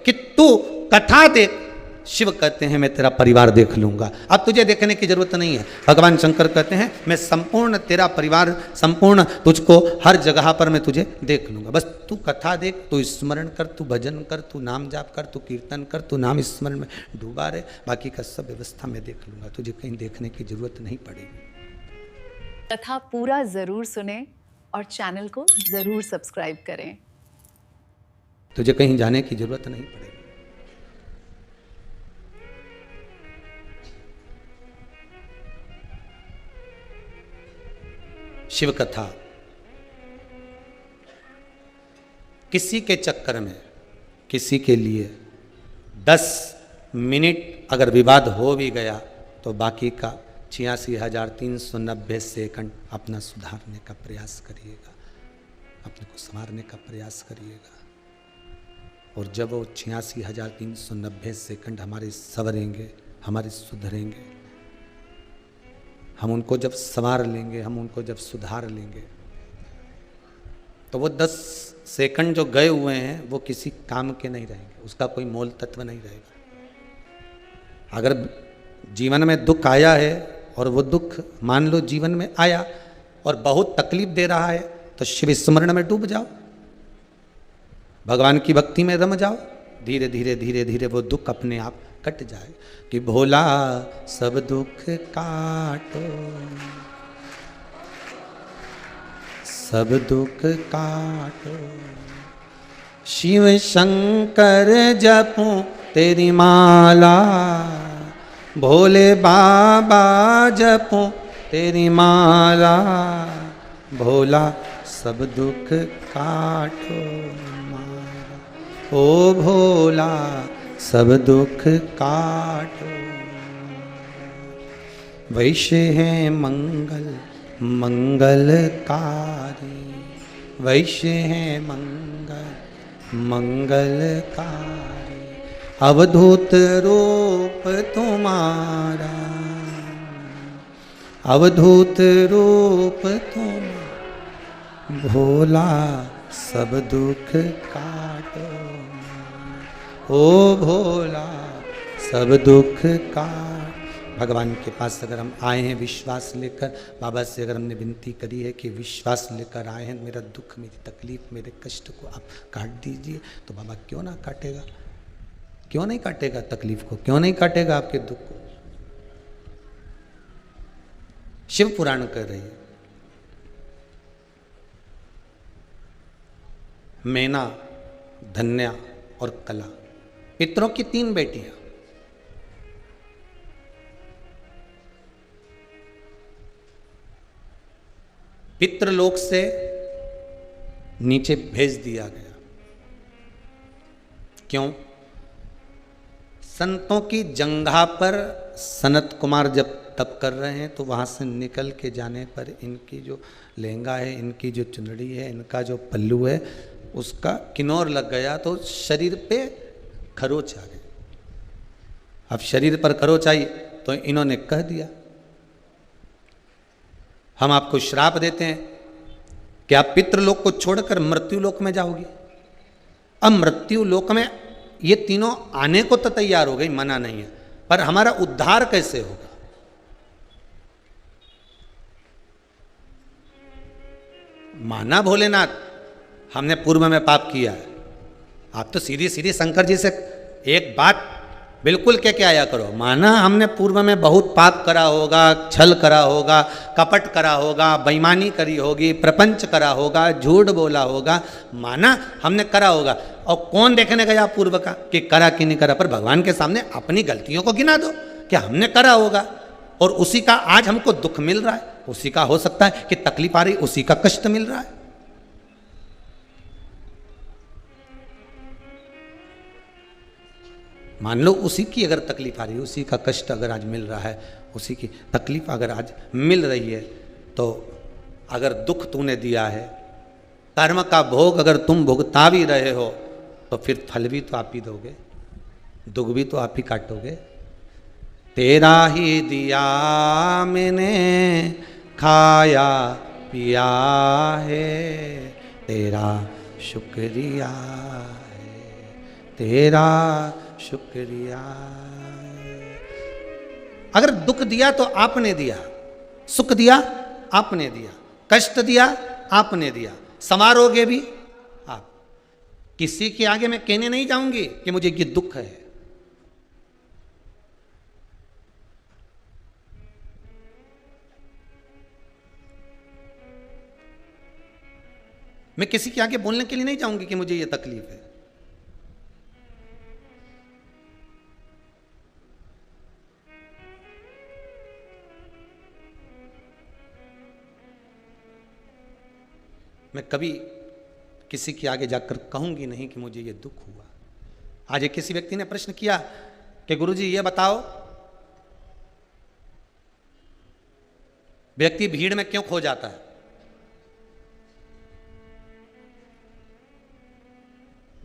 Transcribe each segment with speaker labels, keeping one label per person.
Speaker 1: कि तू कथा देख। शिव कहते हैं मैं तेरा परिवार देख लूंगा, अब तुझे देखने की जरूरत नहीं है। भगवान शंकर कहते हैं मैं संपूर्ण तेरा परिवार, संपूर्ण तुझको हर जगह पर मैं तुझे देख लूंगा, बस तू कथा देख, तू स्मरण कर, तू भजन कर, तू नाम जाप कर, तू कीर्तन कर, तू नाम स्मरण में डूबा रहे, बाकी का सब व्यवस्था मैं देख लूंगा, तुझे कहीं देखने की जरूरत नहीं पड़ेगी।
Speaker 2: कथा पूरा जरूर सुने और चैनल को जरूर सब्सक्राइब करें।
Speaker 1: तुझे कहीं जाने की जरूरत नहीं पड़ेगी। शिव कथा किसी के चक्कर में, किसी के लिए 10 मिनट अगर विवाद हो भी गया तो बाकी का 86,390 सेकंड अपना सुधारने का प्रयास करिएगा, अपने को संवारने का प्रयास करिएगा। और जब वो 86,390 सेकंड हमारे संवरेंगे, हमारे सुधरेंगे, हम उनको जब संवार लेंगे, हम उनको जब सुधार लेंगे, तो वो 10 सेकंड जो गए हुए हैं वो किसी काम के नहीं रहेंगे, उसका कोई मोल तत्व नहीं रहेगा। अगर जीवन में दुख आया है और वो दुख मान लो जीवन में आया और बहुत तकलीफ दे रहा है, तो शिव स्मरण में डूब जाओ, भगवान की भक्ति में रम जाओ, धीरे धीरे धीरे धीरे वो दुख अपने आप कट जाए। कि भोला सब दुख काटो, सब दुख काटो, शिव शंकर जपो तेरी माला, भोले बाबा जपो तेरी माला, भोला सब दुख काटो माला, ओ भोला सब दुख काटो। वैश्य है मंगल मंगलकारी, वैश्य है मंगल मंगलकारी, अवधूत रूप तुम्हारा, अवधूत रूप तुम, भोला सब दुख काटो, ओ भोला सब दुख काट। भगवान के पास अगर हम आए हैं विश्वास लेकर, बाबा से अगर हमने विनती करी है कि विश्वास लेकर आए हैं, मेरा दुख, मेरी तकलीफ, मेरे कष्ट को आप काट दीजिए, तो बाबा क्यों ना काटेगा, क्यों नहीं काटेगा तकलीफ को, क्यों नहीं काटेगा आपके दुख को। शिव पुराण कर रही है, मैना, धन्या और कला, पितरों की 3 बेटियां। पितृलोक से नीचे भेज दिया गया। क्यों? संतों की जंघा पर सनत कुमार जब तप कर रहे हैं, तो वहां से निकल के जाने पर इनकी जो लहंगा है, इनकी जो चुनरी है, इनका जो पल्लू है, उसका किन्नौर लग गया, तो शरीर पे खरोच आ गई। अब शरीर पर खरोच आई तो इन्होंने कह दिया, हम आपको श्राप देते हैं कि आप पितृलोक को छोड़कर मृत्युलोक में जाओगे। अब मृत्युलोक में ये तीनों आने को तो तैयार हो गई, मना नहीं है, पर हमारा उद्धार कैसे होगा? माना भोलेनाथ हमने पूर्व में पाप किया है, आप तो सीधी सीधी शंकर जी से एक बात बिल्कुल के आया करो, माना हमने पूर्व में बहुत पाप करा होगा, छल करा होगा, कपट करा होगा, बेईमानी करी होगी, प्रपंच करा होगा, झूठ बोला होगा, माना हमने करा होगा। और कौन देखने गया पूर्व का कि करा कि नहीं करा, पर भगवान के सामने अपनी गलतियों को गिना दो कि हमने करा होगा, और उसी का आज हमको दुख मिल रहा है, उसी का हो सकता है कि तकलीफ आ रही, उसी का कष्ट मिल रहा है। मान लो उसी की अगर तकलीफ आ रही है, उसी का कष्ट अगर आज मिल रहा है, उसी की तकलीफ अगर आज मिल रही है, तो अगर दुख तूने दिया है, कर्म का भोग अगर तुम भुगता भी रहे हो, तो फिर फल भी तो आप ही दोगे, दुख भी तो आप ही काटोगे। तेरा ही दिया मैंने खाया पिया है, तेरा शुक्रिया है, तेरा शुक्रिया। अगर दुख दिया तो आपने दिया, सुख दिया आपने दिया, कष्ट दिया आपने दिया, संवारोगे भी आप। किसी के आगे मैं कहने नहीं जाऊंगी कि मुझे ये दुख है। मैं किसी के आगे बोलने के लिए नहीं जाऊंगी कि मुझे ये तकलीफ है। मैं कभी किसी के आगे जाकर कहूंगी नहीं कि मुझे ये दुख हुआ। आज एक किसी व्यक्ति ने प्रश्न किया कि गुरुजी ये बताओ, व्यक्ति भीड़ में क्यों खो जाता है?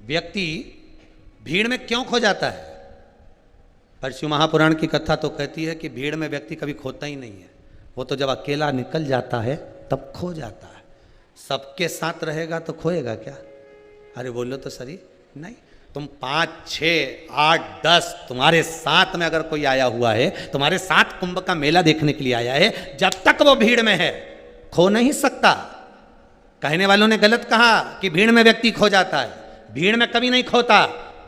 Speaker 1: व्यक्ति भीड़ में क्यों खो जाता है? परशु महापुराण की कथा तो कहती है कि भीड़ में व्यक्ति कभी खोता ही नहीं है, वो तो जब अकेला निकल जाता है तब खो जाता है। सबके साथ रहेगा तो खोएगा क्या? अरे बोलो तो सही, नहीं। तुम 5, 6, 8, 10 तुम्हारे साथ में अगर कोई आया हुआ है, तुम्हारे साथ कुंभ का मेला देखने के लिए आया है, जब तक वो भीड़ में है खो नहीं सकता। कहने वालों ने गलत कहा कि भीड़ में व्यक्ति खो जाता है। भीड़ में कभी नहीं खोता।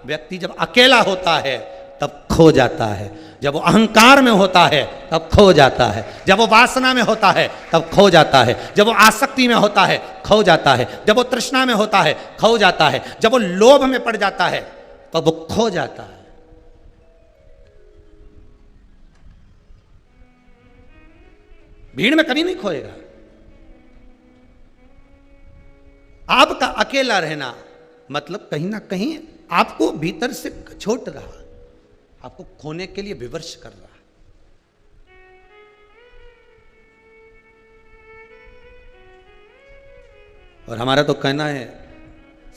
Speaker 1: व्यक्ति जब अकेला होता है तब खो जाता है, जब वो अहंकार में होता है तब खो जाता है, जब वो वासना में होता है तब खो जाता है, जब वो आसक्ति में होता है खो जाता है, जब वो तृष्णा में होता है खो जाता है, जब वो लोभ में पड़ जाता है तब वो खो जाता है। भीड़ में कभी नहीं खोएगा। आपका अकेला रहना मतलब कहीं ना कहीं आपको भीतर से छोट रहा, आपको खोने के लिए विवश कर रहा। और हमारा तो कहना है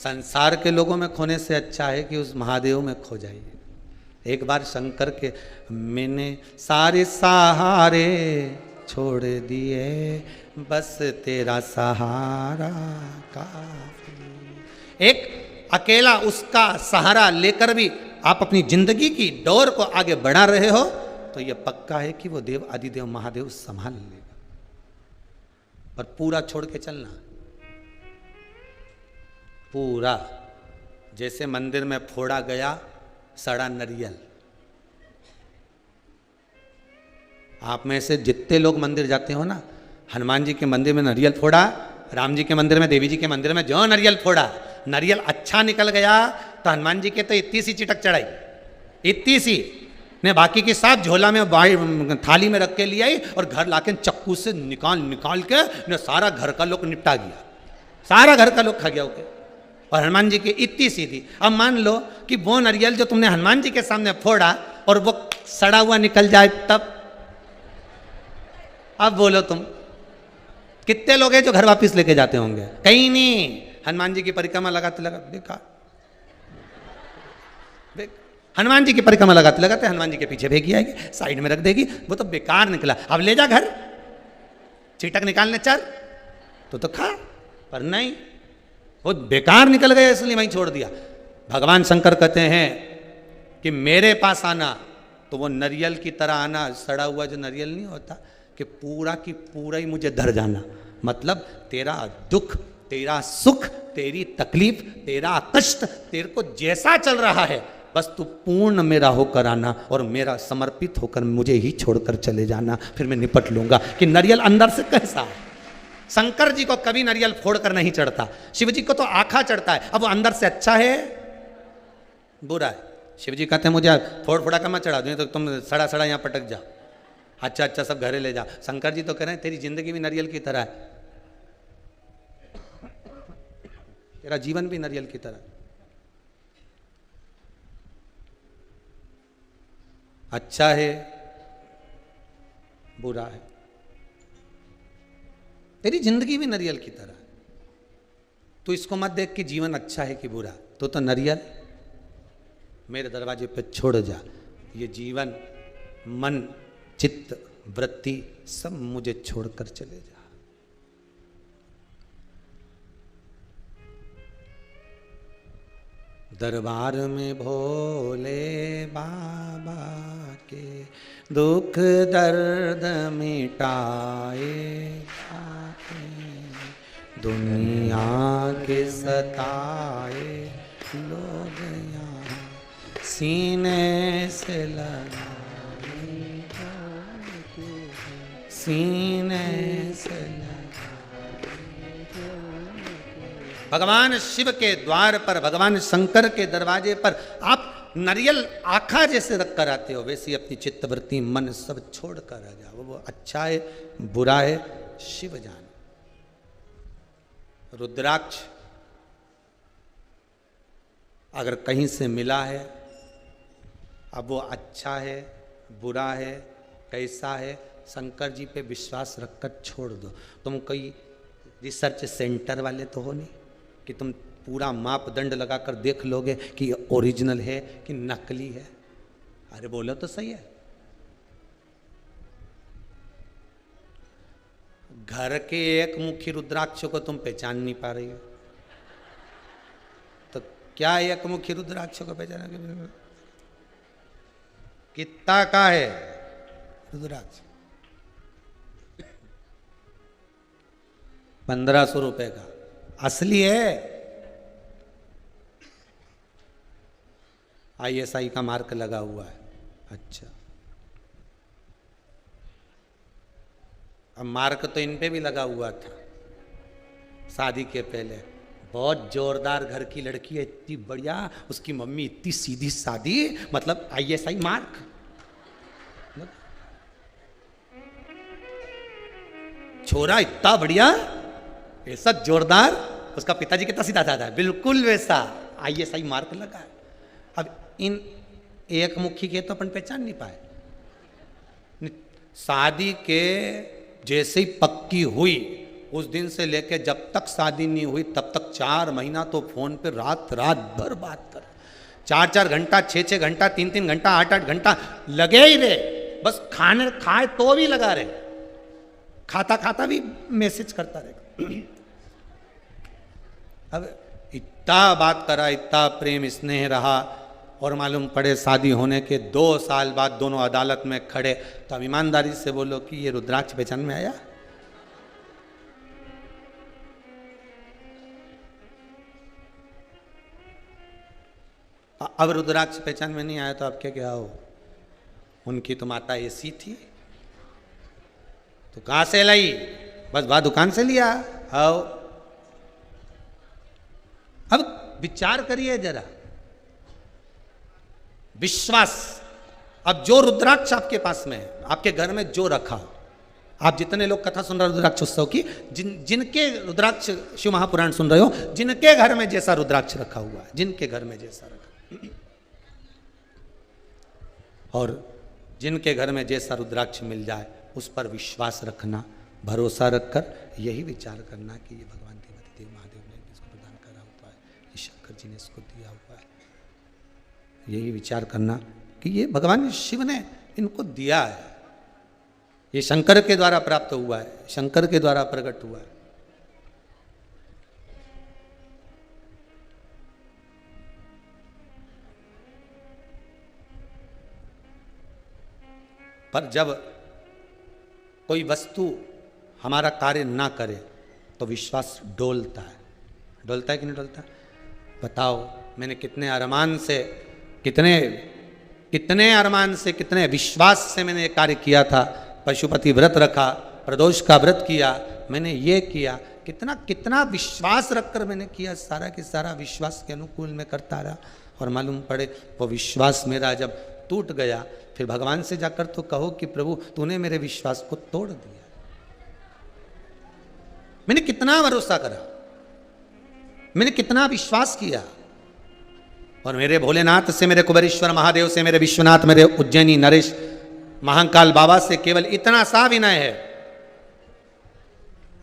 Speaker 1: संसार के लोगों में खोने से अच्छा है कि उस महादेव में खो जाइए। एक बार शंकर के मैंने सारे सहारे छोड़ दिए, बस तेरा सहारा काफी। एक अकेला उसका सहारा लेकर भी आप अपनी जिंदगी की डोर को आगे बढ़ा रहे हो तो यह पक्का है कि वो देव आदिदेव महादेव संभाल लेगा। पर पूरा छोड़ के चलना, पूरा। जैसे मंदिर में फोड़ा गया सड़ा नरियल। आप में से जितने लोग मंदिर जाते हो ना, हनुमान जी के मंदिर में नरियल फोड़ा, राम जी के मंदिर में, देवी जी के मंदिर में जो नरियल फोड़ा, नरियल अच्छा निकल गया तो हनुमान जी के तो इतनी सी चिटक चढ़ाई, इतनी सी ने, बाकी की साथ झोला में थाली में रख के ले आई और घर लाके चक्कू से निकाल के ने सारा घर का लोग निपटा गया, सारा घर का लोग खा गया ओके। और हनुमान जी की इतनी सी थी। अब मान लो कि वो नरियल जो तुमने हनुमान जी के सामने फोड़ा और वो सड़ा हुआ निकल जाए तब, अब बोलो तुम कितने लोग हैं जो घर वापस लेके जाते होंगे? कहीं नहीं। हनुमान जी की परिक्रमा लगाते लगाते बेकार, हनुमान जी की परिक्रमा लगाते लगाते हनुमान जी के पीछे भेगी आएगी, साइड में रख देगी, वो तो बेकार निकला। अब ले जा घर, चीटक निकालने चल तो खा, पर नहीं, वो बेकार निकल गया इसलिए वहीं छोड़ दिया। भगवान शंकर कहते हैं कि मेरे पास आना तो वो नरियल की तरह आना, सड़ा हुआ जो नरियल नहीं होता कि पूरा की पूरा ही मुझे धर जाना। मतलब तेरा दुख, तेरा सुख, तेरी तकलीफ, तेरा कष्ट, तेरे को जैसा चल रहा है बस तू पूर्ण मेरा होकर आना और मेरा समर्पित होकर मुझे ही छोड़कर चले जाना, फिर मैं निपट लूंगा कि नरियल अंदर से कैसा है। शंकर जी को कभी नरियल फोड़कर नहीं चढ़ता, शिव जी को तो आखा चढ़ता है। अब वो अंदर से अच्छा है बुरा है? शिव जी कहते हैं मुझे फोड़ फोड़ा कर मत चढ़ा दूँ तो तुम सड़ा सड़ा यहाँ पटक जाओ, अच्छा अच्छा सब घरे ले जाओ। शंकर जी तो कह रहे हैं तेरी जिंदगी भी नरियल की तरह है, तेरा जीवन भी नरियल की तरह। अच्छा है बुरा है, तेरी जिंदगी भी नरियल की तरह। तो इसको मत देख कि जीवन अच्छा है कि बुरा, तो नरियल मेरे दरवाजे पे छोड़ जा। ये जीवन, मन, चित्त, वृत्ति सब मुझे छोड़कर चले जा। दरबार में भोले बाबा के दुख दर्द मिटाए दुनिया के सताए लोग यहाँ सीने से लगा सीने से लगा। भगवान शिव के द्वार पर, भगवान शंकर के दरवाजे पर आप नारियल आखा जैसे रख कर आते हो, वैसे अपनी चित्तवृत्ति मन सब छोड़ कर आ जाओ। वो अच्छा है बुरा है शिव जान। रुद्राक्ष अगर कहीं से मिला है, अब वो अच्छा है बुरा है कैसा है, शंकर जी पे विश्वास रखकर छोड़ दो। तुम कोई रिसर्च सेंटर वाले तो हो नहीं कि तुम पूरा मापदंड लगाकर देख लोगे कि ये ओरिजिनल है कि नकली है। अरे बोलो तो सही है। घर के एक मुखी रुद्राक्ष को तुम पहचान नहीं पा रही हो, तो क्या एक मुखी रुद्राक्ष को पहचाना? कितना का है रुद्राक्ष? 1500 रुपए का असली है। ISI का मार्क लगा हुआ है। अच्छा, अब मार्क तो इन पे भी लगा हुआ था शादी के पहले। बहुत जोरदार घर की लड़की है, इतनी बढ़िया, उसकी मम्मी इतनी सीधी सादी, मतलब ISI मार्क। छोरा इतना बढ़िया, ऐसा जोरदार, उसका पिताजी कितना सीधा साधा है, बिल्कुल वैसा ISI मार्क लगा है। अब इन एक मुखी के तो अपन पहचान नहीं पाए। शादी के जैसे ही पक्की हुई उस दिन से लेके जब तक शादी नहीं हुई तब तक 4 महीना तो फोन पे रात रात भर बात कर, 4-4 घंटा, 6-6 घंटा, 3-3 घंटा, 8-8 घंटा लगे ही रहे। बस खाने खाए तो भी लगा रहे, खाता खाता भी मैसेज करता रहे। अब इतना बात करा, इतना प्रेम स्नेह रहा, और मालूम पड़े शादी होने के 2 साल बाद दोनों अदालत में खड़े। तो अब ईमानदारी से बोलो कि ये रुद्राक्ष पहचान में आया? अब रुद्राक्ष पहचान में नहीं आया तो अब क्या हो? उनकी तो माता ऐसी थी, तो कहां से लाई? बस वह दुकान से लिया। आओ अब विचार करिए जरा, विश्वास। अब जो रुद्राक्ष आपके पास में है, आपके घर में जो रखा, आप जितने लोग कथा सुन रहे हो रुद्राक्ष उत्सव की, जिनके रुद्राक्ष शिव महापुराण सुन रहे हो, जिनके घर में जैसा रुद्राक्ष रखा हुआ है, जिनके घर में जैसा रखा, और जिनके घर में जैसा रुद्राक्ष मिल जाए उस पर विश्वास रखना, भरोसा रखकर यही विचार करना कि ये भगवान देव महादेव ने इसको प्रदान करा हुआ है, ये शंकर जी ने इसको दिया हुआ है। यही विचार करना कि ये भगवान शिव ने इनको दिया है, ये शंकर के द्वारा प्राप्त हुआ है, शंकर के द्वारा प्रकट हुआ है। पर जब कोई वस्तु हमारा कार्य ना करे तो विश्वास डोलता है। डोलता है कि नहीं डोलता? बताओ, मैंने कितने अरमान से, कितने अरमान से, कितने विश्वास से मैंने ये कार्य किया था। पशुपति व्रत रखा, प्रदोष का व्रत किया, मैंने ये किया, कितना विश्वास रखकर मैंने किया, सारा के सारा विश्वास के अनुकूल में करता रहा। और मालूम पड़े वो विश्वास मेरा जब टूट गया, फिर भगवान से जाकर तो कहो कि प्रभु तूने मेरे विश्वास को तोड़ दिया। मैंने कितना भरोसा करा, मैंने कितना विश्वास किया, और मेरे भोलेनाथ से, मेरे कुबेरेश्वर महादेव से, मेरे विश्वनाथ, मेरे उज्जैनी नरेश महाकाल बाबा से केवल इतना सा विनय है,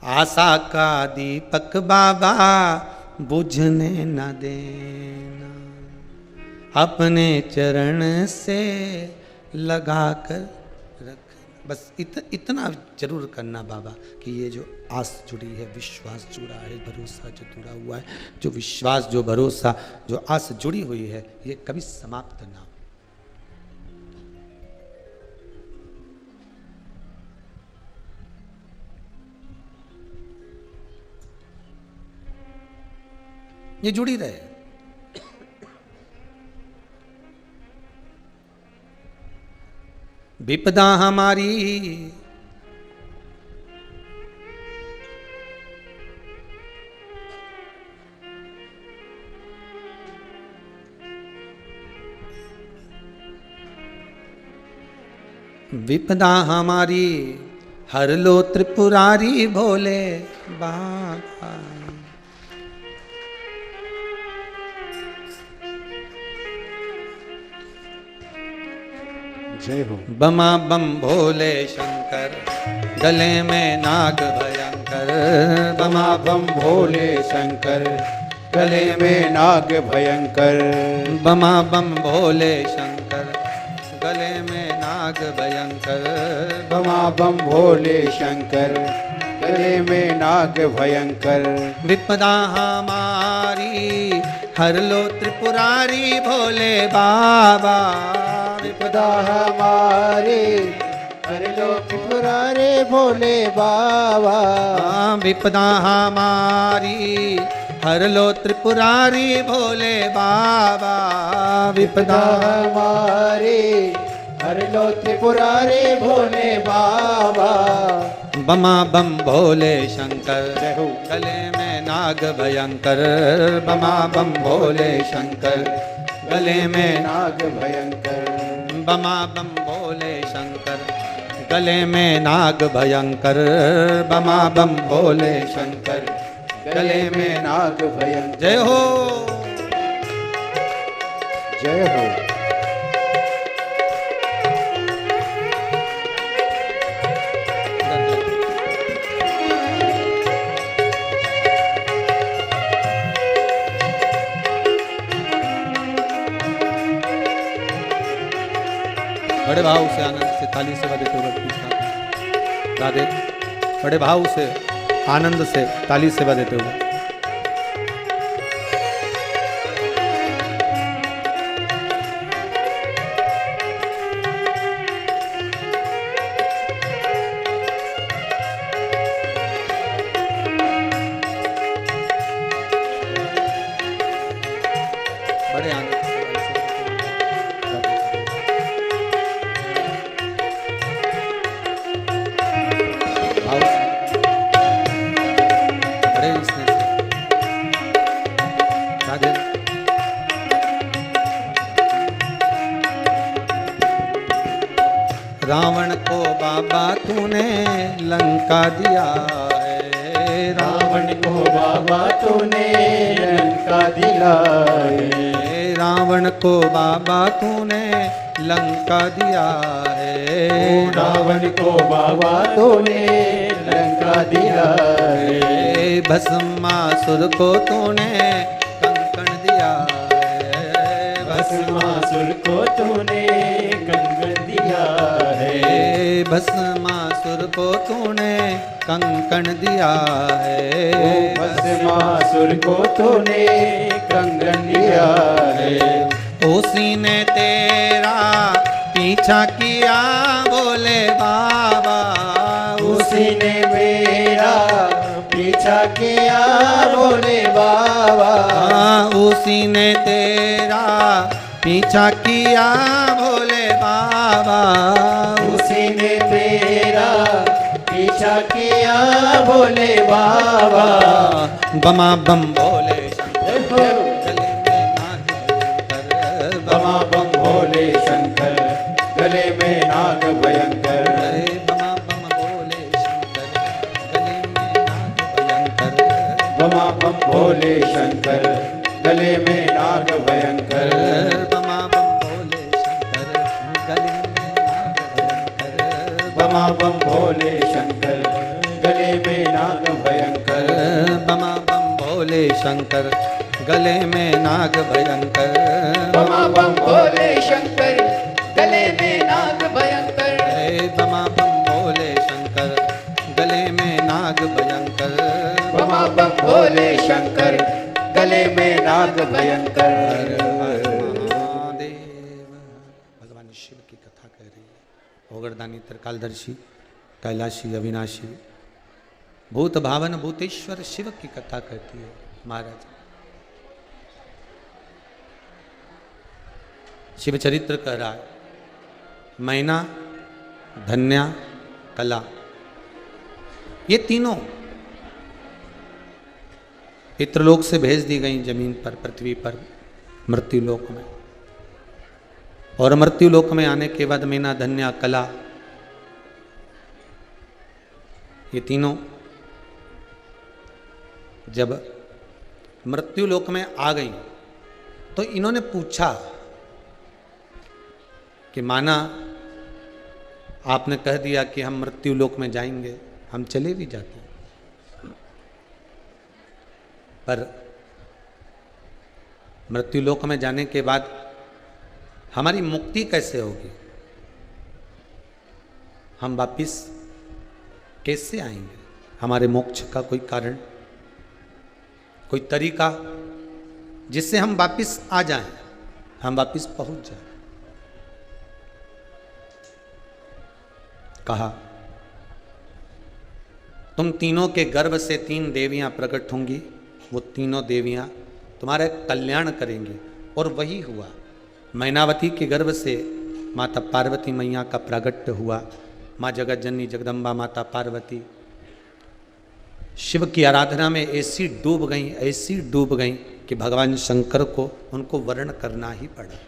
Speaker 1: आशा का दीपक बाबा बुझने न देना, अपने चरण से लगा कर रखना। बस इतना जरूर करना बाबा कि ये जो आस जुड़ी है, विश्वास जुड़ा है, भरोसा जो जुड़ा हुआ है, जो विश्वास, जो भरोसा, जो आस जुड़ी हुई है, ये कभी समाप्त ना हो। ये जुड़ी रहे। विपदा हमारी विपदा हमारी हर लो त्रिपुरारी भोले बाबा।
Speaker 3: जय हो।
Speaker 1: बमा बम भोले शंकर, गले में नाग भयंकर।
Speaker 3: बमा बम भोले शंकर, गले में नाग भयंकर।
Speaker 1: बमा बम भोले शंकर, गले में नाग भयंकर।
Speaker 3: बमा बम भोले शंकर, गले में नाग भयंकर।
Speaker 1: विपदा हमारी हर लो त्रिपुरारी भोले बाबा।
Speaker 3: विपदा हमारे हर लो त्रिपुरारे भोले बाबा।
Speaker 1: विपदा हमारी हर लो त्रिपुरारी भोले बाबा।
Speaker 3: विपदा हमारे हर लो त्रिपुरारे भोले बाबा।
Speaker 1: बमा बम भोले शंकर,
Speaker 3: जय हो।
Speaker 1: गले में नाग भयंकर। बमा बम भोले शंकर, गले में
Speaker 3: नाग भयंकर।
Speaker 1: बमा बम भोले शंकर, गले में नाग भयंकर। बमा बम भोले शंकर,
Speaker 3: गले में नाग भयंकर।
Speaker 1: जय हो।
Speaker 3: जय हो।
Speaker 1: बड़े भाव से आनंद से ताली से बजाते हुए कृष्ण राधे। बड़े भाव से आनंद से ताली से बजाते हुए। बड़े आनंद से रावण को बाबा तूने लंका दिया है।
Speaker 3: रावण को बाबा तूने लंका दिया है।
Speaker 1: रावण को बाबा तूने लंका दिया है।
Speaker 3: रावण को बाबा तूने लंका दिया है।
Speaker 1: भस्मासुर को तूने कंकण दिया है।
Speaker 3: भस्मासुर को तूने कंकण दिया है।
Speaker 1: भस्मासुर को तूने कंकण दिया है।
Speaker 3: भस्मासुर को तूने कंकण दिया है।
Speaker 1: उसी ने तेरा पीछा किया बोले बाबा।
Speaker 3: उसी ने मेरा पीछा किया बोले बाबा।
Speaker 1: उसी ने तेरा पीछा किया भोले बाबा।
Speaker 3: उसी ने तेरा पीछा किया भोले बाबा।
Speaker 1: बमा बम भोले
Speaker 3: बमा बम भोले शंकर, गले में नाग भयंकर।
Speaker 1: बमा बम भोले शंकर, गले में नाग भयंकर।
Speaker 3: बमा बम भोले शंकर, गले में नाग भयंकर।
Speaker 1: बमा बम भोले शंकर, गले में नाग भयंकर।
Speaker 3: बमा बम भोले शंकर, गले में नाग भयंकर।
Speaker 1: बमा बम भोले शंकर, गले में नाग भयंकर।
Speaker 3: बमा बम भोले शंकर, गले में नाग भयंकर।
Speaker 1: बमा बम
Speaker 3: बम बम भोले शंकर, गले में नाग भयंकर।
Speaker 1: महादेव। भगवान शिव की कथा कह रही है। ओगरदानी त्रिकालदर्शी कैलाशी अविनाशी भूत भावन भूतेश्वर शिव की कथा कहती है महाराज। शिव चरित्र कह रहा है, मैना, धन्या, कला, ये तीनों पितृलोक से भेज दी गई जमीन पर, पृथ्वी पर, मृत्यु लोक में। और मृत्यु लोक में आने के बाद मैना, धन्या, कला, ये तीनों जब मृत्यु लोक में आ गई तो इन्होंने पूछा कि माना आपने कह दिया कि हम मृत्यु लोक में जाएंगे, हम चले भी जाते हैं, पर मृत्यु लोक में जाने के बाद हमारी मुक्ति कैसे होगी, हम वापिस कैसे आएंगे, हमारे मोक्ष का कोई कारण, कोई तरीका जिससे हम वापिस आ जाएं, हम वापिस पहुंच जाएं। कहा तुम तीनों के गर्भ से 3 देवियां प्रकट होंगी, वो तीनों देवियां तुम्हारा कल्याण करेंगी। और वही हुआ। मैनावती के गर्भ से माता पार्वती मैया का प्रागट्य हुआ। माँ जगत जननी जगदम्बा माता पार्वती शिव की आराधना में ऐसी डूब गई कि भगवान शंकर को उनको वर्ण करना ही पड़ा।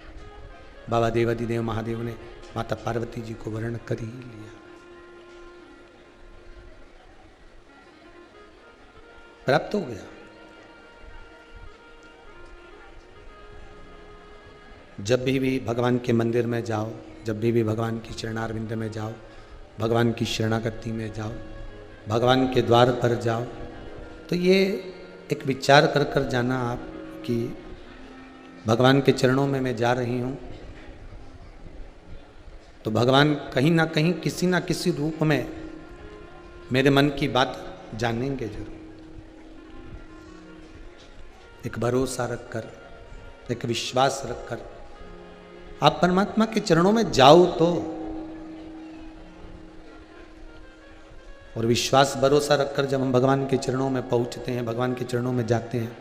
Speaker 1: बाबा देवादिदेव महादेव ने माता पार्वती जी को वर्ण कर ही लिया। प्राप्त हो गया। जब भी भगवान के मंदिर में जाओ, जब भी भगवान की चरणारविंद में जाओ, भगवान की शरणागति में जाओ, भगवान के द्वार पर जाओ, तो ये एक विचार कर कर जाना आप कि भगवान के चरणों में मैं जा रही हूँ, तो भगवान कहीं ना कहीं किसी ना किसी रूप में मेरे मन की बात जानेंगे जरूर। एक भरोसा रखकर, एक विश्वास रखकर आप परमात्मा के चरणों में जाओ तो, और विश्वास भरोसा रखकर जब हम भगवान के चरणों में पहुंचते हैं, भगवान के चरणों में जाते हैं,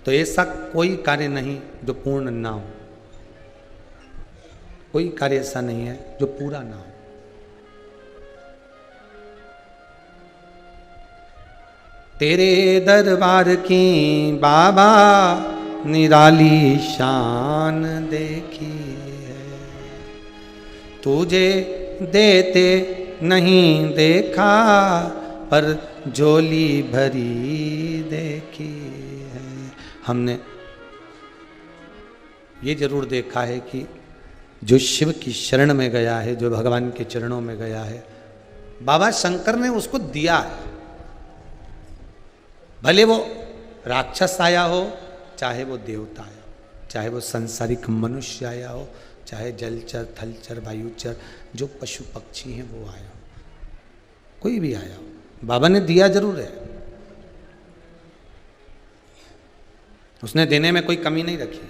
Speaker 1: तो ऐसा कोई कार्य नहीं जो पूर्ण ना हो। कोई कार्य ऐसा नहीं है जो पूरा ना हो। तेरे दरबार की बाबा निराली शान देखी है, तुझे देते नहीं देखा पर झोली भरी देखी है। हमने ये जरूर देखा है कि जो शिव की शरण में गया है, जो भगवान के चरणों में गया है, बाबा शंकर ने उसको दिया है। भले वो राक्षस आया हो, चाहे वो देवता आया हो, चाहे वो संसारिक मनुष्य आया हो, चाहे जलचर, थलचर, वायुचर, जो पशु पक्षी हैं वो आया हो, कोई भी आया हो, बाबा ने दिया जरूर है। उसने देने में कोई कमी नहीं रखी।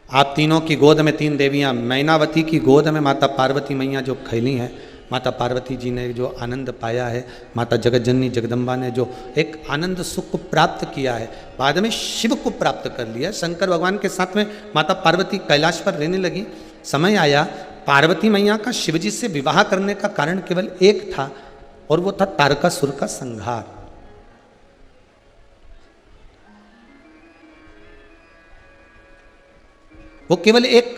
Speaker 1: आप तीनों की गोद में 3 देवियां, मैनावती की गोद में माता पार्वती मैया जो खेली हैं, माता पार्वती जी ने जो आनंद पाया है, माता जगत जननी जगदम्बा ने जो एक आनंद सुख को प्राप्त किया है, बाद में शिव को प्राप्त कर लिया। शंकर भगवान के साथ में माता पार्वती कैलाश पर रहने लगी। समय आया, पार्वती मैया का शिवजी से विवाह करने का कारण केवल एक था, और वो था तारकासुर का संहार। वो केवल एक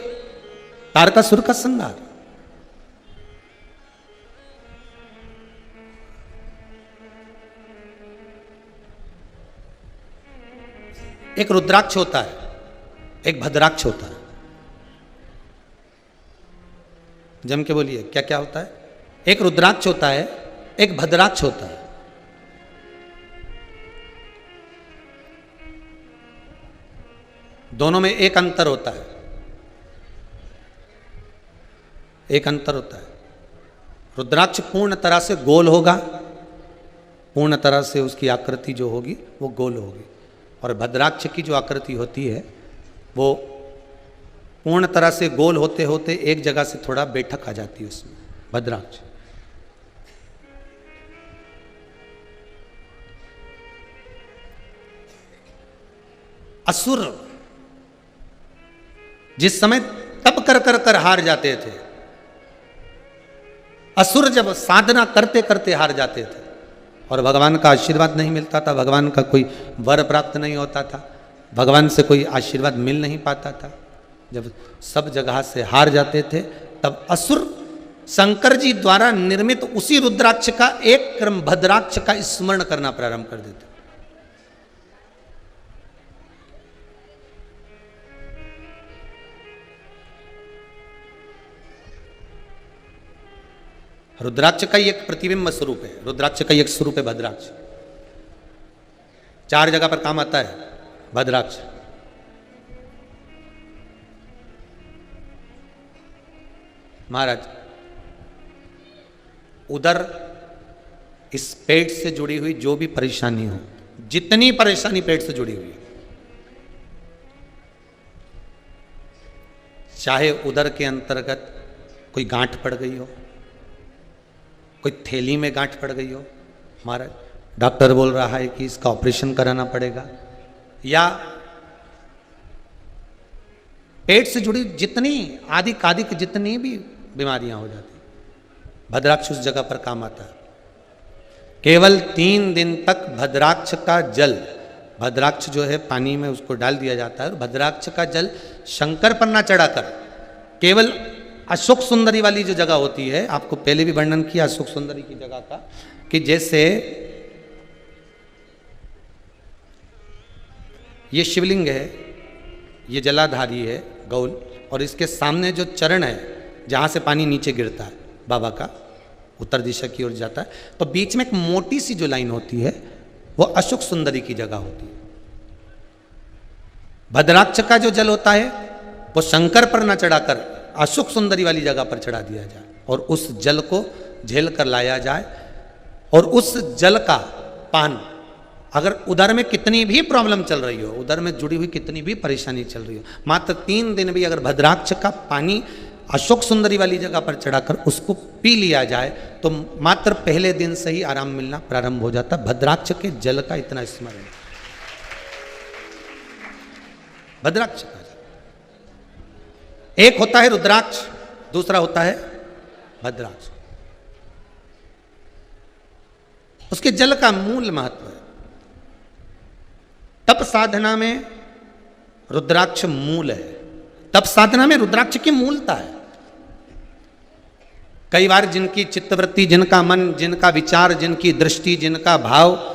Speaker 1: तारकासुर का संहार। एक रुद्राक्ष होता है, एक भद्राक्ष होता है। जम के बोलिए, क्या क्या होता है? एक रुद्राक्ष होता है, एक भद्राक्ष होता है। दोनों में एक अंतर होता है, एक अंतर होता है। रुद्राक्ष पूर्ण तरह से गोल होगा, पूर्ण तरह से उसकी आकृति जो होगी वो गोल होगी। और भद्राक्ष की जो आकृति होती है वो पूर्ण तरह से गोल होते होते एक जगह से थोड़ा बैठक आ जाती है उसमें भद्राक्ष। असुर जिस समय तप कर कर कर हार जाते थे, असुर जब साधना करते करते हार जाते थे और भगवान का आशीर्वाद नहीं मिलता था, भगवान का कोई वर प्राप्त नहीं होता था, भगवान से कोई आशीर्वाद मिल नहीं पाता था, जब सब जगह से हार जाते थे, तब असुर शंकर जी द्वारा निर्मित उसी रुद्राक्ष का एक क्रम भद्राक्ष का स्मरण करना प्रारंभ कर देते। रुद्राक्ष का ही एक प्रतिबिंब स्वरूप है, रुद्राक्ष का ही एक स्वरूप है भद्राक्ष। 4 जगह पर काम आता है भद्राक्ष। महाराज, उधर इस पेट से जुड़ी हुई जो भी परेशानी हो, जितनी परेशानी पेट से जुड़ी हुई है, चाहे उदर के अंतर्गत कोई गांठ पड़ गई हो, कोई थैली में गांठ पड़ गई हो, महाराज डॉक्टर बोल रहा है कि इसका ऑपरेशन कराना पड़ेगा, या पेट से जुड़ी जितनी आदिक जितनी भी बीमारियां हो जाती, भद्राक्ष उस जगह पर काम आता है। केवल 3 दिन तक भद्राक्ष का जल, भद्राक्ष जो है पानी में उसको डाल दिया जाता है और भद्राक्ष का जल शंकर पर ना चढ़ाकर केवल अशोक सुंदरी वाली जो जगह होती है, आपको पहले भी वर्णन किया अशोक सुंदरी की जगह का, कि जैसे ये शिवलिंग है, ये जलाधारी है गौल, और इसके सामने जो चरण है जहां से पानी नीचे गिरता है बाबा का, उत्तर दिशा की ओर जाता है, तो बीच में एक मोटी सी जो लाइन होती है वो अशोक सुंदरी की जगह होती है। भद्राक्ष का जो जल होता है वो शंकर पर न चढ़ाकर अशोक सुंदरी वाली जगह पर चढ़ा दिया जाए और उस जल को झेल कर लाया जाए, और उस जल का पान, अगर उधर में कितनी भी प्रॉब्लम चल रही हो, उधर में जुड़ी हुई कितनी भी परेशानी चल रही हो, मात्र 3 दिन भी अगर भद्राक्ष का पानी अशोक सुंदरी वाली जगह पर चढ़ाकर उसको पी लिया जाए तो मात्र पहले दिन से ही आराम मिलना प्रारंभ हो जाता। भद्राक्ष के जल का इतना स्मरण, भद्राक्ष का जल। एक होता है रुद्राक्ष, दूसरा होता है भद्राक्ष। उसके जल का मूल महत्व है। तप साधना में रुद्राक्ष मूल है, तप साधना में रुद्राक्ष की मूलता है। कई बार जिनकी चित्तवृत्ति, जिनका मन, जिनका विचार, जिनकी दृष्टि, जिनका भाव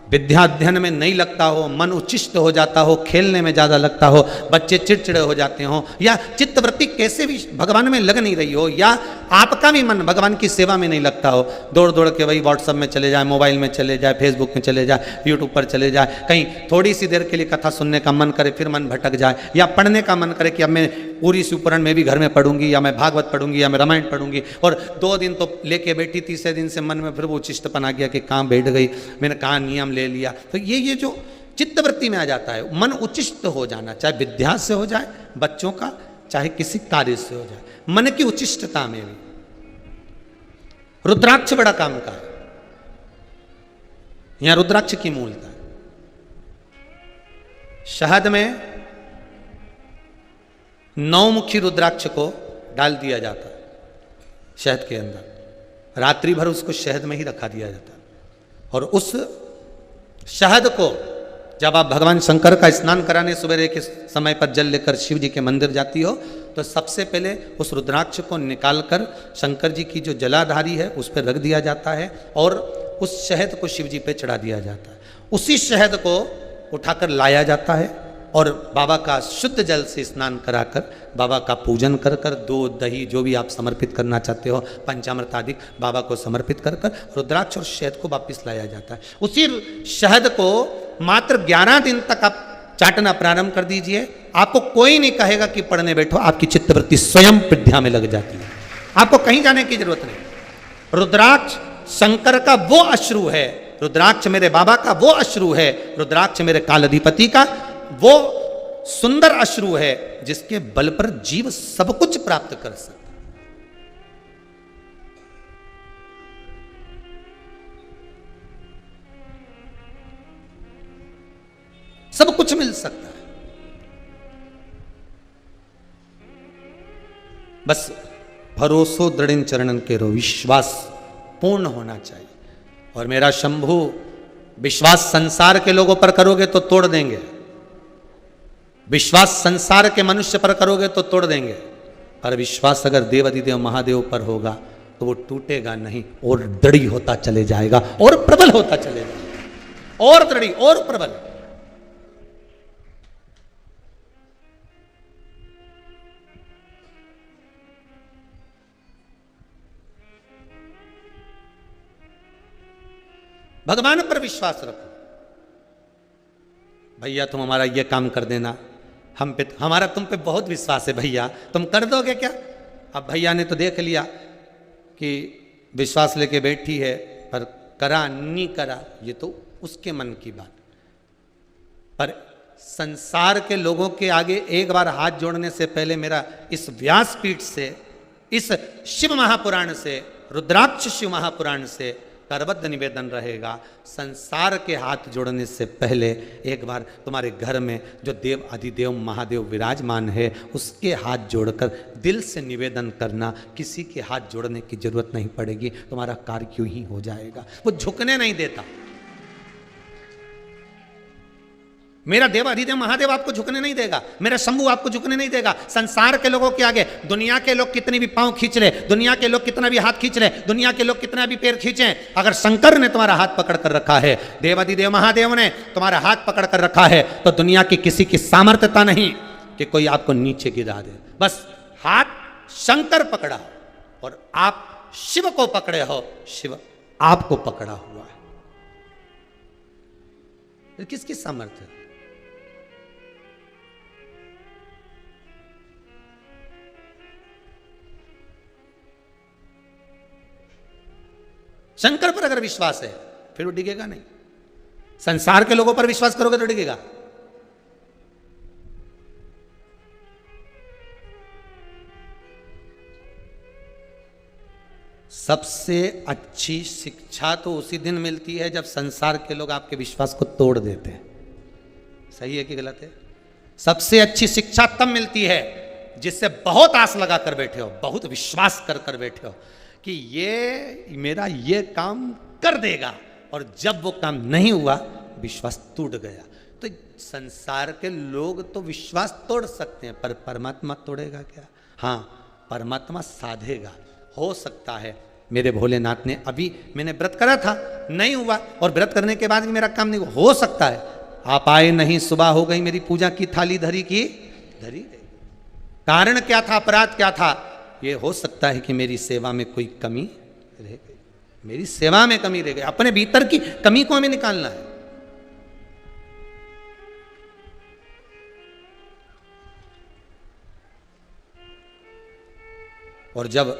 Speaker 1: विद्या अध्ययन में नहीं लगता हो, मन उच्चिष्ट हो जाता हो, खेलने में ज़्यादा लगता हो, बच्चे चिड़चिड़े हो जाते हो, या चित्तवृत्ति कैसे भी भगवान में लग नहीं रही हो, या आपका भी मन भगवान की सेवा में नहीं लगता हो, दौड़ दौड़ के वही व्हाट्सएप में चले जाए, मोबाइल में चले जाए, फेसबुक में चले जाए, यूट्यूब पर चले जाए, कहीं थोड़ी सी देर के लिए कथा सुनने का मन करे फिर मन भटक जाए, या पढ़ने का मन करे कि अब मैं पूरी शिवपुराण में भी घर में पढ़ूंगी, या मैं भागवत पढ़ूंगी, या मैं रामायण पढ़ूंगी, और 2 दिन तो लेके बैठी, तीसरे दिन से मन में फिर वो उच्चिष्टपन आ गया कि कहाँ बैठ गई, मैंने कहाँ नियम ले लिया। तो ये जो चित्तवृत्ति में आ जाता है, मन उच्चिष्ट हो जाना, चाहे विद्या से हो जाए बच्चों का, चाहे किसी कार्य से हो जाए, मन की उच्चिष्टता में भी रुद्राक्ष बड़ा काम का है। यहां रुद्राक्ष की मूलता है। शहद में 9 मुखी रुद्राक्ष को डाल दिया जाता है शहद के अंदर, रात्रि भर उसको शहद में ही रखा दिया जाता है, और उस शहद को जब आप भगवान शंकर का स्नान कराने सवेरे के समय पर जल लेकर शिव जी के मंदिर जाती हो, तो सबसे पहले उस रुद्राक्ष को निकालकर शंकर जी की जो जलाधारी है उस पर रख दिया जाता है, और उस शहद को शिव जी पे चढ़ा दिया जाता है। उसी शहद को उठाकर लाया जाता है और बाबा का शुद्ध जल से स्नान कराकर बाबा का पूजन कर कर, दूध दही जो भी आप समर्पित करना चाहते हो, पंचामृत आदि बाबा को समर्पित कर कर रुद्राक्ष और शहद को वापिस लाया जाता है। उसी शहद को मात्र 11 दिन तक आप चाटना प्रारंभ कर दीजिए, आपको कोई नहीं कहेगा कि पढ़ने बैठो, आपकी चित्तवृत्ति स्वयं विद्या में लग जाती है, आपको कहीं जाने की जरूरत नहीं। रुद्राक्ष शंकर का वो अश्रु है, रुद्राक्ष मेरे बाबा का वो अश्रु है, रुद्राक्ष मेरे कालाधिपति का वो सुंदर अश्रु है जिसके बल पर जीव सब कुछ प्राप्त कर सकता। सब कुछ मिल सकता है, बस भरोसो दृढ़ चरणन के रो, विश्वास पूर्ण होना चाहिए। और मेरा शंभु विश्वास संसार के लोगों पर करोगे तो तोड़ देंगे, विश्वास संसार के मनुष्य पर करोगे तो तोड़ देंगे, पर विश्वास अगर देव अधिदेव महादेव पर होगा तो वो टूटेगा नहीं और दृढ़ होता चले जाएगा और प्रबल होता चले जाएगा, और दृढ़ और प्रबल। भगवान पर विश्वास रखो, भैया तुम हमारा ये काम कर देना, हम पे हमारा तुम पे बहुत विश्वास है भैया, तुम कर दोगे क्या। अब भैया ने तो देख लिया कि विश्वास लेके बैठी है, पर करा नहीं करा ये तो उसके मन की बात। पर संसार के लोगों के आगे एक बार हाथ जोड़ने से पहले मेरा इस व्यासपीठ से, इस शिव महापुराण से, रुद्राक्ष शिव महापुराण से करबद्ध निवेदन रहेगा, संसार के हाथ जोड़ने से पहले एक बार तुम्हारे घर में जो देव अधिदेव महादेव विराजमान है उसके हाथ जोड़कर दिल से निवेदन करना, किसी के हाथ जोड़ने की जरूरत नहीं पड़ेगी, तुम्हारा कार्य क्यों ही हो जाएगा। वो झुकने नहीं देता, मेरा देव अधिदेव महादेव आपको झुकने नहीं देगा, मेरा शंभू आपको झुकने नहीं देगा। संसार के लोगों के आगे दुनिया के लोग कितने भी पांव खींच ले, दुनिया के लोग कितना भी हाथ खींच ले, दुनिया के लोग कितना भी पैर खींचे, अगर शंकर ने तुम्हारा हाथ पकड़ कर रखा है, देव अधिदेव महादेव ने तुम्हारा हाथ पकड़ कर रखा है, तो दुनिया की किसी की सामर्थ्यता नहीं कि कोई आपको नीचे गिरा दे। बस हाथ शंकर पकड़ा और आप शिव को पकड़े हो, शिव आपको पकड़ा हुआ है। किसकी सामर्थ्य? शंकर पर अगर विश्वास है फिर वो डिगेगा नहीं, संसार के लोगों पर विश्वास करोगे तो डिगेगा। सबसे अच्छी शिक्षा तो उसी दिन मिलती है जब संसार के लोग आपके विश्वास को तोड़ देते हैं। सही है कि गलत है? सबसे अच्छी शिक्षा तब मिलती है जिससे बहुत आस लगा कर बैठे हो, बहुत विश्वास कर कर बैठे हो कि ये मेरा ये काम कर देगा, और जब वो काम नहीं हुआ विश्वास टूट गया। तो संसार के लोग तो विश्वास तोड़ सकते हैं, पर परमात्मा तोड़ेगा क्या? हाँ, परमात्मा साधेगा। हो सकता है मेरे भोलेनाथ ने, अभी मैंने व्रत करा था नहीं हुआ, और व्रत करने के बाद भी मेरा काम नहीं हुआ, हो सकता है आप आए नहीं, सुबह हो गई, मेरी पूजा की थाली धरी की धरी गई। कारण क्या था, अपराध क्या था? ये हो सकता है कि मेरी सेवा में कोई कमी रह गई, मेरी सेवा में कमी रह गई। अपने भीतर की कमी को हमें निकालना है। और जब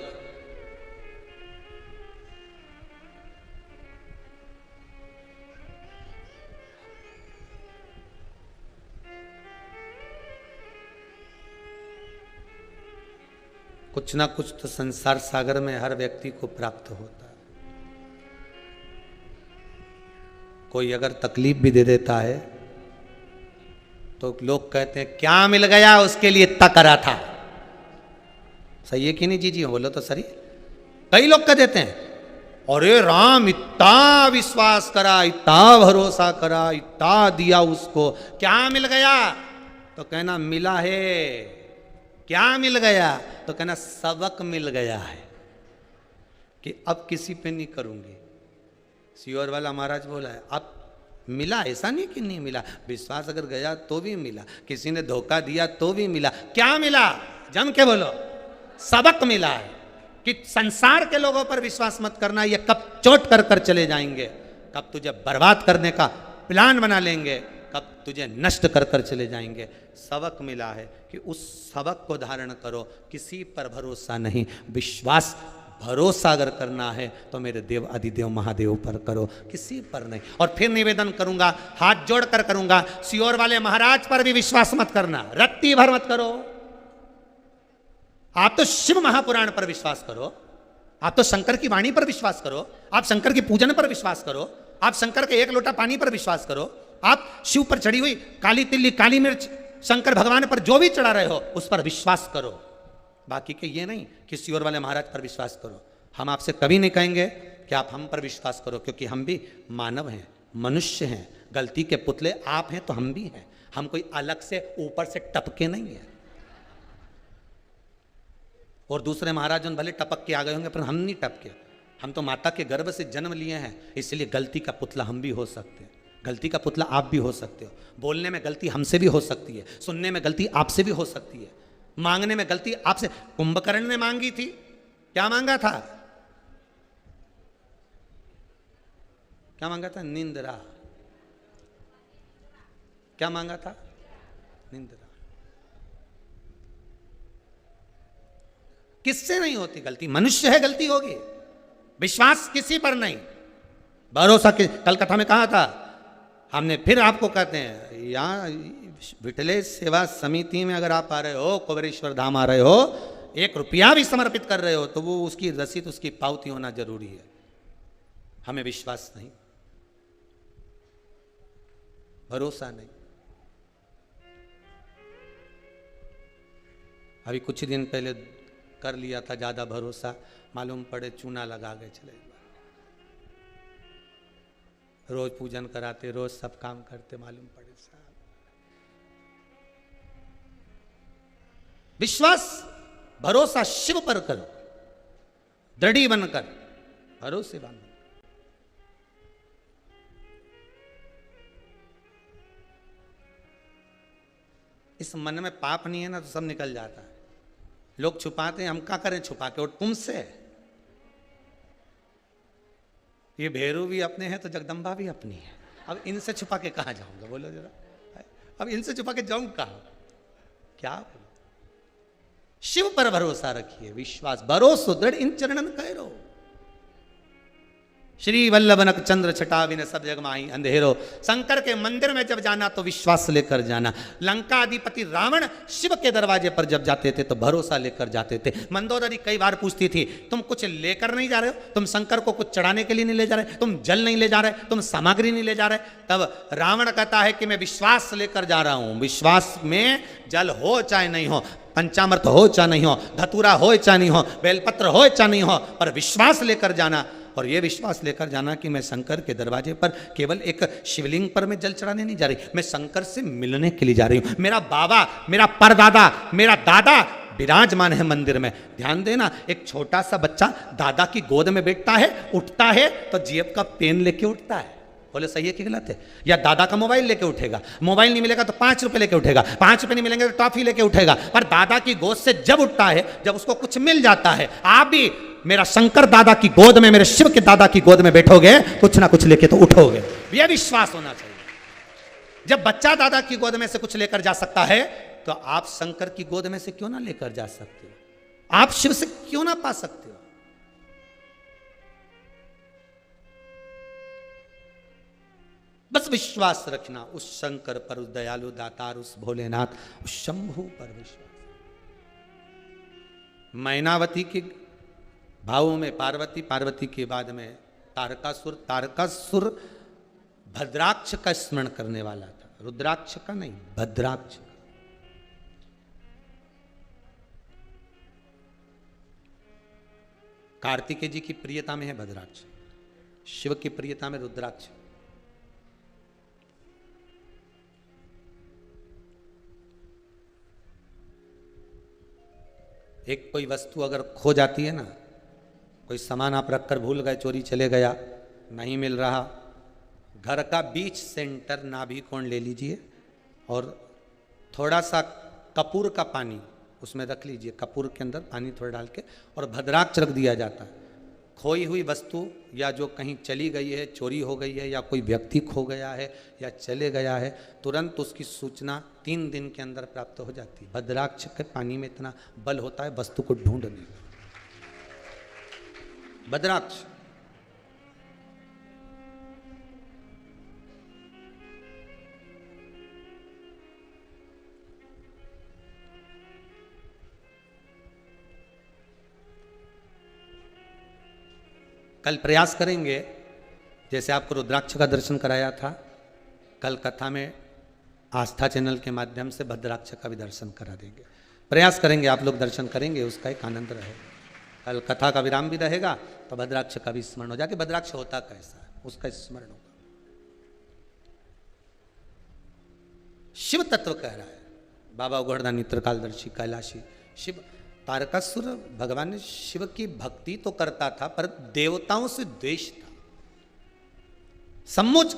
Speaker 1: कुछ ना कुछ तो संसार सागर में हर व्यक्ति को प्राप्त होता है। कोई अगर तकलीफ भी दे देता है तो लोग कहते हैं क्या मिल गया उसके लिए इतना करा था। सही है कि नहीं? जी जी बोलो तो सही। कई लोग कह देते हैं अरे राम इतना विश्वास करा, इतना भरोसा करा, इतना दिया उसको, क्या मिल गया? तो कहना मिला है। क्या मिल गया? तो कहना सबक मिल गया है कि अब किसी पे नहीं करूंगी। सियोर वाला महाराज बोला है अब मिला, ऐसा नहीं कि नहीं मिला, विश्वास अगर गया तो भी मिला, किसी ने धोखा दिया तो भी मिला। क्या मिला? जम के बोलो, सबक मिला है कि संसार के लोगों पर विश्वास मत करना, ये कब चोट कर कर चले जाएंगे, कब तुझे बर्बाद करने का प्लान बना लेंगे, कब तुझे नष्ट कर कर चले जाएंगे। सबक मिला है कि उस सबक को धारण करो, किसी पर भरोसा नहीं, विश्वास भरोसा अगर करना है तो मेरे देव अधिदेव महादेव पर करो, किसी पर नहीं। और फिर निवेदन करूंगा, हाथ जोड़कर करूंगा, सियोर वाले महाराज पर भी विश्वास मत करना, रत्ती भर मत करो। आप तो शिव महापुराण पर विश्वास करो, आप तो शंकर की वाणी पर विश्वास करो, आप शंकर की पूजन पर विश्वास करो, आप शंकर के एक लोटा पानी पर विश्वास करो, आप शिव पर चढ़ी हुई काली तिल्ली काली मिर्च शंकर भगवान पर जो भी चढ़ा रहे हो उस पर विश्वास करो। बाकी के ये नहीं कि सियोर वाले महाराज पर विश्वास करो। हम आपसे कभी नहीं कहेंगे कि आप हम पर विश्वास करो, क्योंकि हम भी मानव हैं, मनुष्य हैं, गलती के पुतले आप हैं तो हम भी हैं। हम कोई अलग से ऊपर से टपके नहीं है। और दूसरे महाराज उन भले टपक के आ गए होंगे पर हम नहीं टपके। हम तो माता के गर्भ से जन्म लिए हैं, इसलिए गलती का पुतला हम भी हो सकते हैं, गलती का पुतला आप भी हो सकते हो। बोलने में गलती हमसे भी हो सकती है, सुनने में गलती आपसे भी हो सकती है, मांगने में गलती आपसे। कुंभकर्ण ने मांगी थी, क्या मांगा था? क्या मांगा था? निंद्रा। क्या मांगा था? निंद्रा। किससे नहीं होती गलती? मनुष्य है, गलती होगी। विश्वास किसी पर नहीं, भरोसा कल कथा में कहा था हमने, फिर आपको कहते हैं यहाँ विठलेश सेवा समिति में अगर आप आ रहे हो, कुबेरेश्वर धाम आ रहे हो, 1 रुपया भी समर्पित कर रहे हो तो वो उसकी रसीद, उसकी पावती होना जरूरी है। हमें विश्वास नहीं, भरोसा नहीं। अभी कुछ दिन पहले कर लिया था ज्यादा भरोसा, मालूम पड़े चूना लगा गए चले। रोज पूजन कराते, रोज सब काम करते, मालूम पड़े साहब। विश्वास भरोसा शिव पर करो, दृढ़ी बनकर, भरोसेवान। इस मन में पाप नहीं है ना तो सब निकल जाता है। लोग छुपाते हैं, हम क्या करें छुपा के? और तुमसे ये भैरू भी अपने हैं तो जगदम्बा भी अपनी है। अब इनसे छुपा के कहाँ जाऊंगा, बोलो जरा। अब इनसे छुपा के जाऊं कहाँ? क्या बोलो? शिव पर भरोसा रखिए, विश्वास भरोसो दृढ़ इन चरणन करो। श्री वल्लभनक चंद्र छटा बिन सब जग माही अंधेरो। शंकर के मंदिर में जब जाना तो विश्वास लेकर जाना। लंका अधिपति रावण शिव के दरवाजे पर जब जाते थे तो भरोसा लेकर जाते थे। मंदोदरी कई बार पूछती थी, तुम कुछ लेकर नहीं जा रहे हो? तुम शंकर को कुछ चढ़ाने के लिए नहीं ले जा रहे? तुम जल नहीं ले जा रहे? तुम सामग्री नहीं ले जा रहे? तब रावण कहता है कि मैं विश्वास लेकर जा रहा हूं। विश्वास में जल हो चाहे नहीं हो, पंचामृत हो चाहे नहीं हो, धतूरा हो चाहे नहीं हो, बेलपत्र हो चाहे नहीं हो, पर विश्वास लेकर जाना। और ये विश्वास लेकर जाना कि मैं शंकर के दरवाजे पर केवल एक शिवलिंग पर मैं जल चढ़ाने नहीं जा रही, मैं शंकर से मिलने के लिए जा रही हूं। मेरा बाबा, मेरा परदादा, मेरा दादा विराजमान है मंदिर में। ध्यान देना, एक छोटा सा बच्चा दादा की गोद में बैठता है, उठता है तो जेब का पेन लेके उठता है। बोले सही है कि गलत है? या दादा का मोबाइल लेके उठेगा, मोबाइल नहीं मिलेगा तो 5 रुपए लेके उठेगा, 5 रुपए नहीं मिलेंगे तो टॉफी लेके उठेगा। पर दादा की गोद से जब उठता है, जब उसको कुछ मिल जाता है, आप भी मेरा शंकर दादा की गोद में, मेरे शिव के दादा की गोद में बैठोगे, कुछ ना कुछ लेके तो उठोगे। यह विश्वास होना चाहिए। जब बच्चा दादा की गोद में से कुछ लेकर जा सकता है तो आप शंकर की गोद में से क्यों ना लेकर जा सकते हो? आप शिव से क्यों ना पा सकते हो? बस विश्वास रखना उस शंकर पर, उस दयालु दातार, उस भोलेनाथ, उस शंभू पर विश्वास। मैनावती के भावों में पार्वती, पार्वती के बाद में तारकासुर, तारकासुर भद्राक्ष का स्मरण करने वाला था, रुद्राक्ष का नहीं, भद्राक्ष। कार्तिकेय जी की प्रियता में है भद्राक्ष, शिव की प्रियता में रुद्राक्ष। एक कोई वस्तु अगर खो जाती है ना, कोई सामान आप रखकर भूल गए, चोरी चले गया, नहीं मिल रहा, घर का बीच सेंटर नाभिकोण ले लीजिए और थोड़ा सा कपूर का पानी उसमें रख लीजिए, कपूर के अंदर पानी थोड़ा डाल के, और भद्राक्ष रख दिया जाता है। खोई हुई वस्तु या जो कहीं चली गई है, चोरी हो गई है, या कोई व्यक्ति खो गया है या चले गया है, तुरंत उसकी सूचना 3 दिन के अंदर प्राप्त हो जाती है। भद्राक्ष के पानी में इतना बल होता है वस्तु को ढूंढने का। भद्राक्ष। कल प्रयास करेंगे, जैसे आपको रुद्राक्ष का दर्शन कराया था, कल कथा में आस्था चैनल के माध्यम से भद्राक्ष का भी दर्शन करा देंगे। प्रयास करेंगे, आप लोग दर्शन करेंगे, उसका एक आनंद रहेगा। कल कथा का विराम भी रहेगा तो भद्राक्ष का भी स्मरण हो जाके भद्राक्ष होता कैसा है उसका स्मरण होगा। शिव तत्व कह रहा है बाबा उघड़दानी त्रिकालदर्शी कैलाशी शिव। तारकासुर भगवान ने शिव की भक्ति तो करता था पर देवताओं से द्वेष था। सम्मुच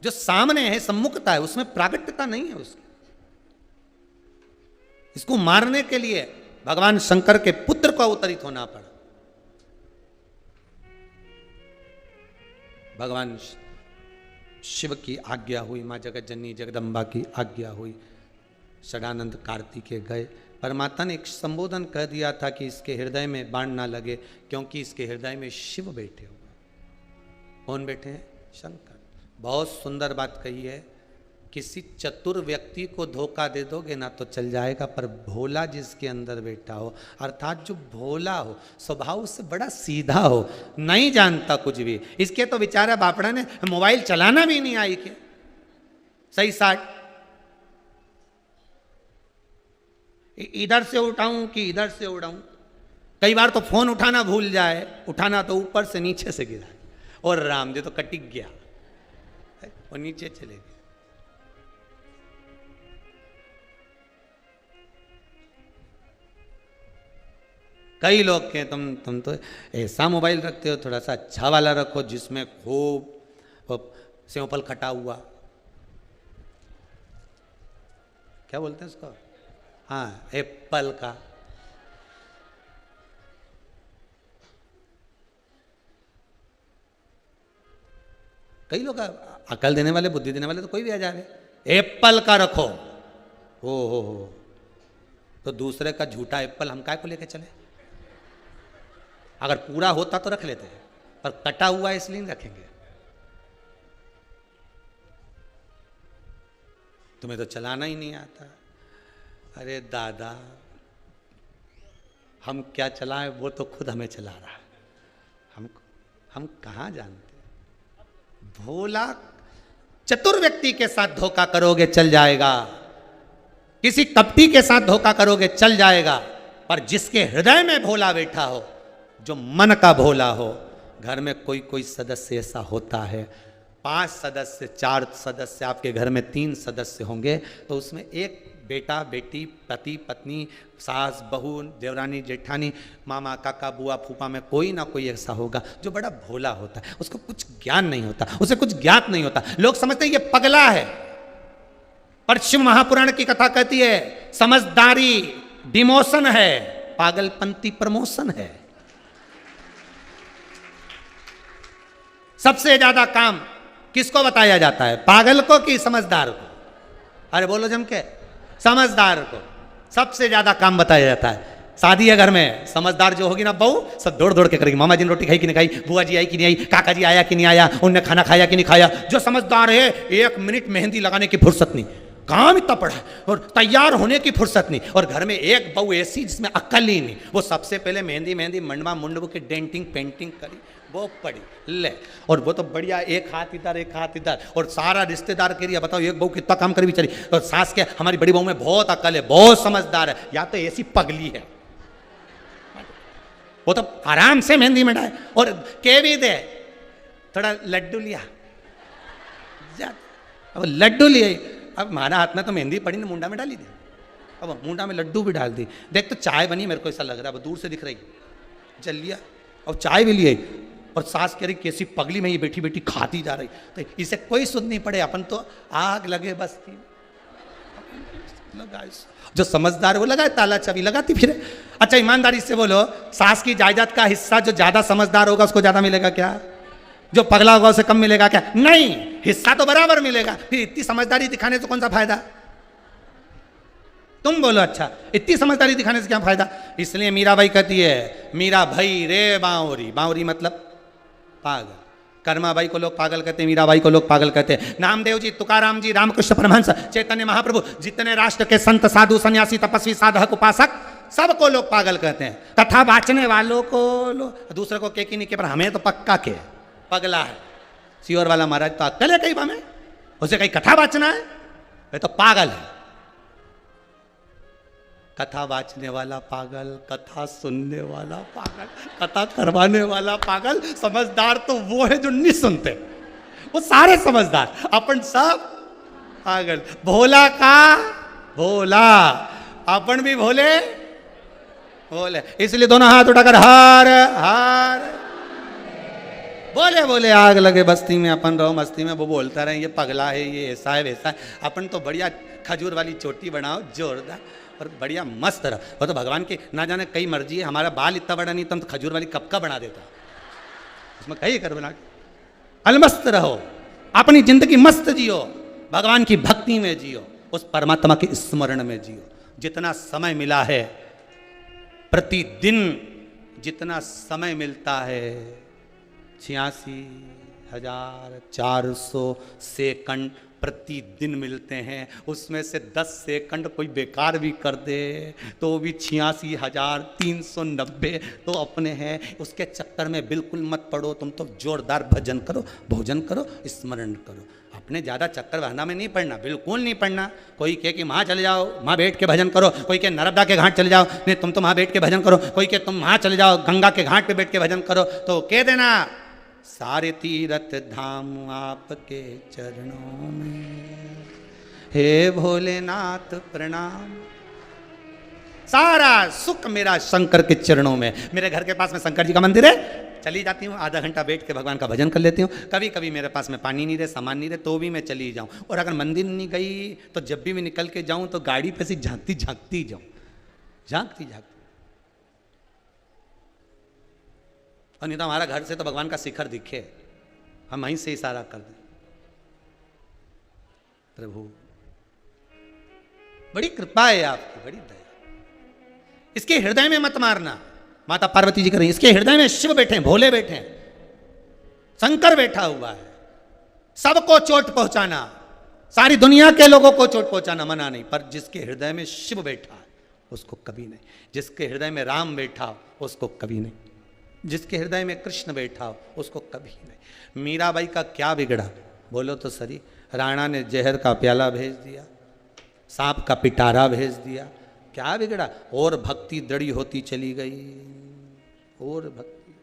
Speaker 1: जो सामने है, सम्मुखता है, उसमें प्रागट्यता नहीं है उसकी। इसको मारने के लिए भगवान शंकर के पुत्र को अवतरित होना पड़ा। भगवान शिव की आज्ञा हुई, मां जगत जननी जगदम्बा की आज्ञा हुई, षडानंद कार्तिकेय गए। परमात्मा ने एक संबोधन कह दिया था कि इसके हृदय में बाण ना लगे, क्योंकि इसके हृदय में शिव बैठे हुए। कौन बैठे हैं? शंकर। बहुत सुंदर बात कही है, किसी चतुर व्यक्ति को धोखा दे दोगे ना तो चल जाएगा, पर भोला जिसके अंदर बैठा हो, अर्थात जो भोला हो, स्वभाव से बड़ा सीधा हो, नहीं जानता कुछ भी। इसके तो बेचारा बापड़ा ने मोबाइल चलाना भी नहीं आई के सही साठ, इधर से उठाऊं कि इधर से उड़ाऊं। कई बार तो फोन उठाना भूल जाए, उठाना तो ऊपर से नीचे से गिरा, और राम जी तो कटिक गया और नीचे चले गए। कई लोग के तुम तो ऐसा मोबाइल रखते हो, थोड़ा सा अच्छा वाला रखो जिसमें खूब सेवफल खटा हुआ, क्या बोलते हैं उसको, हाँ एप्पल का। कई लोग अकल देने वाले, बुद्धि देने वाले तो कोई भी आ जा रहे, एप्पल का रखो। हो तो दूसरे का झूठा एप्पल हम काय को लेके चले? अगर पूरा होता तो रख लेते हैं, पर कटा हुआ इसलिए नहीं रखेंगे। तुम्हें तो चलाना ही नहीं आता। अरे दादा, हम क्या चलाएं, वो तो खुद हमें चला रहा है, हम कहाँ जानते। भोला चतुर व्यक्ति के साथ धोखा करोगे चल जाएगा, किसी कपटी के साथ धोखा करोगे चल जाएगा, पर जिसके हृदय में भोला बैठा हो, जो मन का भोला हो। घर में कोई कोई सदस्य ऐसा होता है, 5 सदस्य 4 सदस्य, आपके घर में 3 सदस्य होंगे तो उसमें एक बेटा बेटी, पति पत्नी, सास बहू, देवरानी जेठानी, मामा काका बुआ फूफा में कोई ना कोई ऐसा होगा जो बड़ा भोला होता है। उसको कुछ ज्ञान नहीं होता, उसे कुछ ज्ञात नहीं होता। लोग समझते हैं ये पगला है, पर शिव महापुराण की कथा कहती है समझदारी डिमोशन है, पागलपंती प्रमोशन है। सबसे ज्यादा काम किसको बताया जाता है, पागल को कि समझदार को? अरे बोलो जम के, समझदार को सबसे ज्यादा काम बताया जाता है। शादी है घर में, समझदार जो होगी ना बहू, सब दौड़ दौड़ के करेगी, मामा जी ने रोटी खाई कि नहीं खाई, बुआ जी आई कि नहीं आई, काका जी आया कि नहीं आया, उनने खाना खाया कि नहीं खाया। जो समझदार है 1 मिनट मेहंदी लगाने की फुर्सत नहीं, काम इतना पड़ा है, और तैयार होने की फुर्सत नहीं। और घर में एक बहू ऐसी जिसमें अक्ल ही नहीं, वो सबसे पहले मेहंदी मंडवा मुंडबू की डेंटिंग पेंटिंग करी, वो पड़ी ले, और वो तो बढ़िया एक हाथ इधर एक हाथ इधर, और सारा रिश्तेदार के लिए बताओ एक बहू कितना काम करी बेचारी। और सास के हमारी बड़ी बहू में बहुत अकल है, बहुत समझदार है, या तो ऐसी पगली है, वो तो आराम से मेहंदी में डाले और के भी दे थोड़ा लड्डू लिया, अब लड्डू लिए, अब हमारा हाथ में तो मेहंदी पड़ी ना, मुंडा में डाली दी, अब मुंडा में लड्डू भी डाल दी। देख तो चाय बनी, मेरे को ऐसा लग रहा है, दूर से दिख रही, चल लिया और चाय भी लिए, और सास कह रही कैसी पगली में ये बैठी बैठी खाती जा रही, तो इसे कोई सुन नहीं पड़े, अपन तो आग लगे बस थी लगा। जो समझदार वो लगाए ताला चाबी लगाती फिर। अच्छा ईमानदारी से बोलो, सास की जायदाद का हिस्सा जो ज्यादा समझदार होगा उसको ज्यादा मिलेगा क्या? जो पगला होगा उसे कम मिलेगा क्या? नहीं, हिस्सा तो बराबर मिलेगा। फिर इतनी समझदारी दिखाने से कौन सा फायदा? तुम बोलो अच्छा, इतनी समझदारी दिखाने से क्या फायदा। इसलिए मीराबाई कहती है मीरा भाई रे बावरी, बावरी मतलब पागल। कर्माबाई को लोग पागल कहते हैं, मीराबाई को लोग पागल कहते हैं। नामदेव जी, तुकाराम जी, रामकृष्ण परमहंस, चैतन्य महाप्रभु, जितने राष्ट्र के संत साधु सन्यासी तपस्वी साधक उपासक सबको लोग पागल कहते हैं। कथा बाचने वालों को दूसरे को के नहीं के, पर हमें तो पक्का के पगला है। सियोर वाला महाराज तो अक्कल है कहीं हमें, उसे कहीं कथा बाचना है, वे तो पागल है। कथा बाचने वाला पागल, कथा सुनने वाला पागल, कथा करवाने वाला पागल। समझदार तो वो है जो नहीं सुनते, वो सारे समझदार, अपन सब पागल। भोला का भोला, अपन भी भोले भोले। इसलिए दोनों हाथ उठाकर हार हार बोले बोले आग लगे बस्ती में, अपन रहो मस्ती में। वो बोलता रहे ये पगला है, ये ऐसा है वैसा है। अपन तो बढ़िया खजूर वाली चोटी बनाओ जोरदार और बढ़िया मस्त रहो। वो तो भगवान की ना जाने कई मर्जी है। हमारा बाल इतना बड़ा नहीं, तुम तो खजूर वाली कब का बना देता, उसमें कहीं कर बना के अलमस्त रहो, अपनी जिंदगी मस्त जियो, भगवान की भक्ति में जियो, उस परमात्मा के स्मरण में जियो। जितना समय मिला है, प्रतिदिन जितना समय मिलता है, 86,400 सेकंड प्रतिदिन मिलते हैं। उसमें से 10 सेकंड कोई बेकार भी कर दे तो भी 86,390 तो अपने हैं। उसके चक्कर में बिल्कुल मत पड़ो। तुम तो जोरदार भजन करो, भोजन करो, स्मरण करो। अपने ज़्यादा चक्कर बहाना में नहीं पड़ना, बिल्कुल नहीं पड़ना। कोई कहे कि वहाँ चले जाओ, वहाँ बैठ के भजन करो। कोई कहे नर्मदा के घाट चले जाओ, नहीं तुम तो वहाँ बैठ के भजन करो। कोई कहे तुम वहाँ चले जाओ, गंगा के घाट पे बैठ के भजन करो। तो कह देना सारे तीरथ धाम आपके चरणों में, हे भोलेनाथ प्रणाम। सारा सुख मेरा शंकर के चरणों में। मेरे घर के पास में शंकर जी का मंदिर है, चली जाती हूँ, आधा घंटा बैठ के भगवान का भजन कर लेती हूँ। कभी कभी मेरे पास में पानी नहीं रहे, सामान नहीं रहे, तो भी मैं चली जाऊँ। और अगर मंदिर नहीं गई तो जब भी मैं निकल के जाऊँ तो गाड़ी पे से झांकती झांकती जाऊँ, झांकती झांकती। और नहीं तो हमारा घर से तो भगवान का शिखर दिखे, हम वहीं से इशारा कर दें। प्रभु बड़ी कृपा है आपकी, बड़ी दया। इसके हृदय में मत मारना। माता पार्वती जी कर रही हैं, इसके हृदय में शिव बैठे हैं, भोले बैठे हैं, शंकर बैठा हुआ है। सबको चोट पहुंचाना, सारी दुनिया के लोगों को चोट पहुंचाना मना नहीं, पर जिसके हृदय में शिव बैठा है उसको कभी नहीं। जिसके हृदय में राम बैठा हो उसको कभी नहीं। जिसके हृदय में कृष्ण बैठा हो उसको कभी नहीं। मीराबाई का क्या बिगड़ा बोलो तो सही। राणा ने जहर का प्याला भेज दिया, सांप का पिटारा भेज दिया, क्या बिगड़ा। और भक्ति दृढ़ होती चली गई, और भक्ति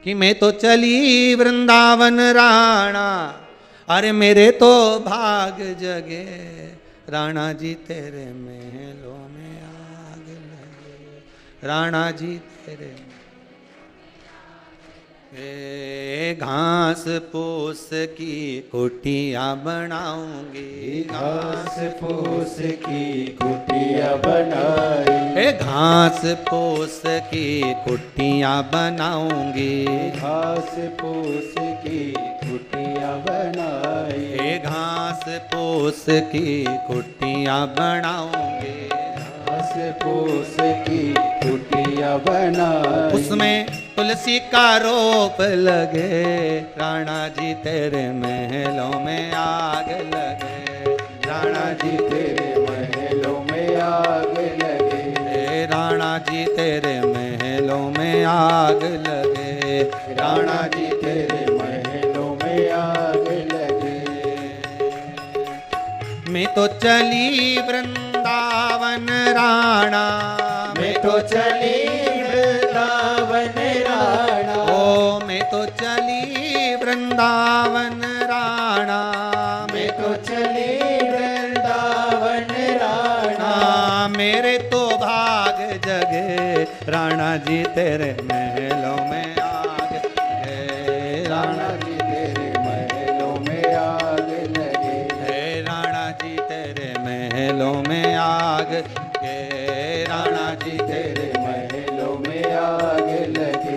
Speaker 1: कि मैं तो चली वृंदावन राणा, अरे मेरे तो भाग जगे, राणा जी तेरे महलों में आग लगे, राणा जी तेरे। घास फूस की कुटिया बनाऊंगी,
Speaker 3: घास फूस की कुटिया बनाई,
Speaker 1: घास फूस की कुटिया बनाऊंगी,
Speaker 3: घास फूस की कुटिया बनाई,
Speaker 1: घास फूस की कुटिया बनाऊंगी,
Speaker 3: घास फूस की कुटिया बनाई।
Speaker 1: उसमें तुलसी का रोप लगे, राणा जी तेरे महलों में आग लगे,
Speaker 3: राणा जी तेरे महलों में आग लगे,
Speaker 1: राणा जी तेरे महलों में आग लगे,
Speaker 3: राणा जी तेरे महलों में आग लगे।
Speaker 1: मैं तो चली वृंदावन राणा,
Speaker 3: मैं तो चली वृंदावन राणा,
Speaker 1: ओ मैं तो चली वृंदावन राणा,
Speaker 3: मैं तो चली वृंदावन राणा,
Speaker 1: मेरे तो भाग जगे, राणा जी तेरे महलों में आग लगे,
Speaker 3: राणा जी तेरे महलों में आग लगे,
Speaker 1: राणा जी तेरे महलों में आग लगे, राणा जी
Speaker 3: तेरे महलों में आग लगे।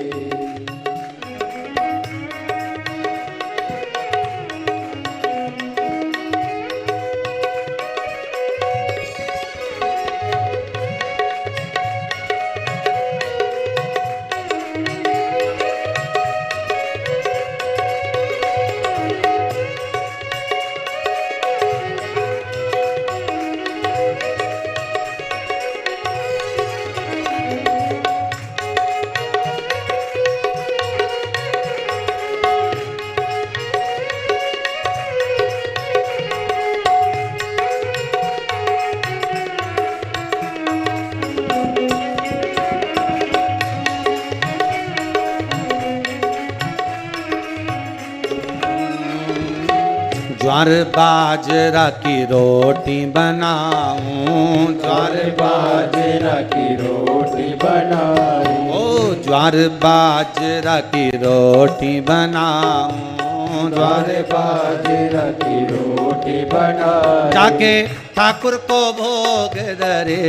Speaker 1: ज्वार बाजरा की रोटी बनाऊं,
Speaker 3: ज्वार बाजरा की रोटी बनाऊं,
Speaker 1: ओ ज्वार बाजरा की रोटी बनाऊं,
Speaker 3: ज्वार बाजरा की रोटी बनाऊं।
Speaker 1: जाके ठाकुर को भोग धरे,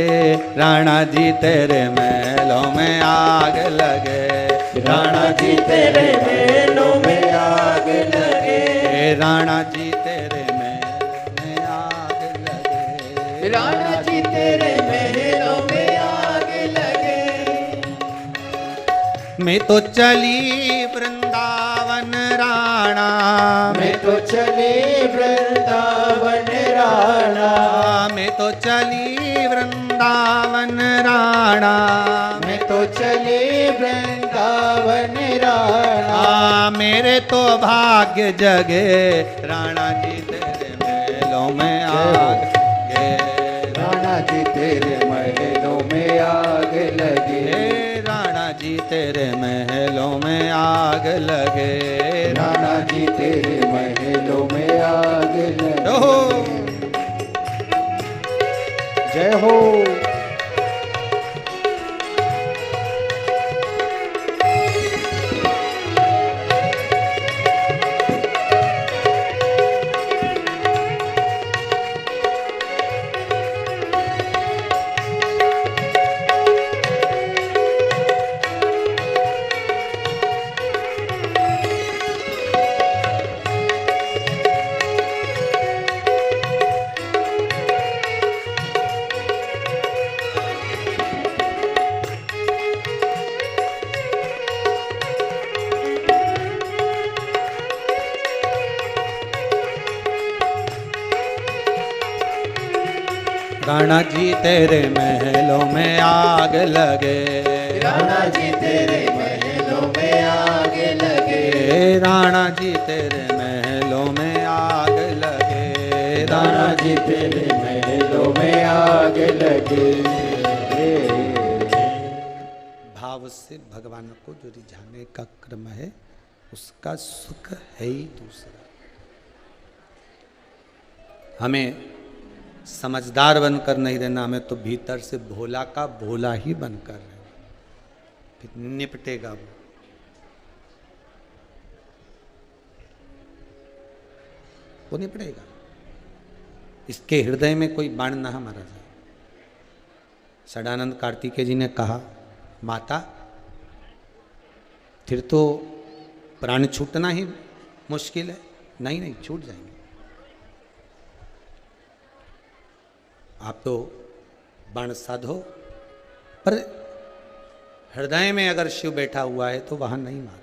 Speaker 1: राणा जी तेरे महलों में आग लगे,
Speaker 3: राणा जी तेरे महलों में आग लगे,
Speaker 1: राणा जी तेरे महल में आग लगे,
Speaker 3: राणा जी तेरे महलों में आग लगे।
Speaker 1: मैं तो चली वृंदावन राणा,
Speaker 3: मैं तो चली वृंदावन राणा,
Speaker 1: मैं तो चली वृंदावन राणा,
Speaker 3: मैं तो चली वृंदावन राणा।
Speaker 1: मेरे तो भाग्य जगे, राणा जी तेरे महलों में आग लगे,
Speaker 3: राणा जी तेरे महलों में आग लगे,
Speaker 1: राणा जी तेरे महलों में आग लगे,
Speaker 3: राणा जी तेरे महलों में आग लगे। जय हो।
Speaker 1: राणा जी तेरे महलों में आग लगे,
Speaker 3: राणा जी तेरे महलों में आग लगे,
Speaker 1: राणा जी तेरे महलों में आग लगे,
Speaker 3: राणा जी तेरे महलों में आग लगे।
Speaker 1: भाव से भगवान को जो रिझाने का क्रम है, उसका सुख है ही दूसरा। हमें समझदार बनकर नहीं रहना, हमें तो भीतर से भोला का भोला ही बनकर रहना, फिर निपटेगा वो निपटेगा। इसके हृदय में कोई बाण ना मारा जाए। सदानंद कार्तिकेय जी ने कहा, माता फिर तो प्राण छूटना ही मुश्किल है। नहीं नहीं, छूट जाएंगे। आप तो बाण साधो, पर हृदय में अगर शिव बैठा हुआ है तो वहां नहीं मार।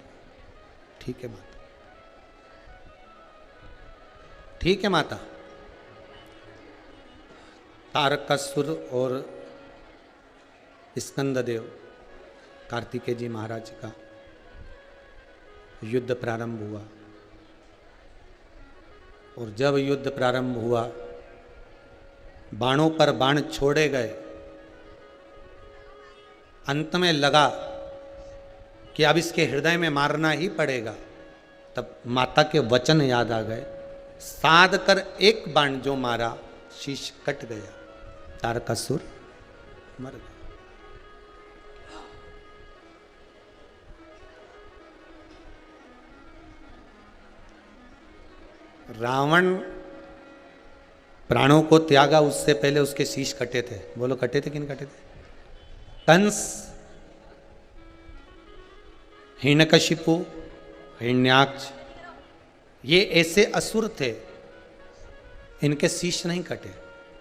Speaker 1: ठीक है माता, ठीक है माता। तारकासुर और स्कंददेव कार्तिकेय जी महाराज का युद्ध प्रारंभ हुआ, और जब युद्ध प्रारंभ हुआ, बाणों पर बाण छोड़े गए। अंत में लगा कि अब इसके हृदय में मारना ही पड़ेगा। तब माता के वचन याद आ गए। साध कर एक बाण जो मारा, शीश कट गया, तारकासुर मर गया। रावण प्राणों को त्यागा, उससे पहले उसके शीश कटे थे। बोलो कटे थे कि नहीं कटे थे? कंस, हिरण्यकशिपु, हिरण्याक्ष, ये ऐसे असुर थे, इनके शीश नहीं कटे,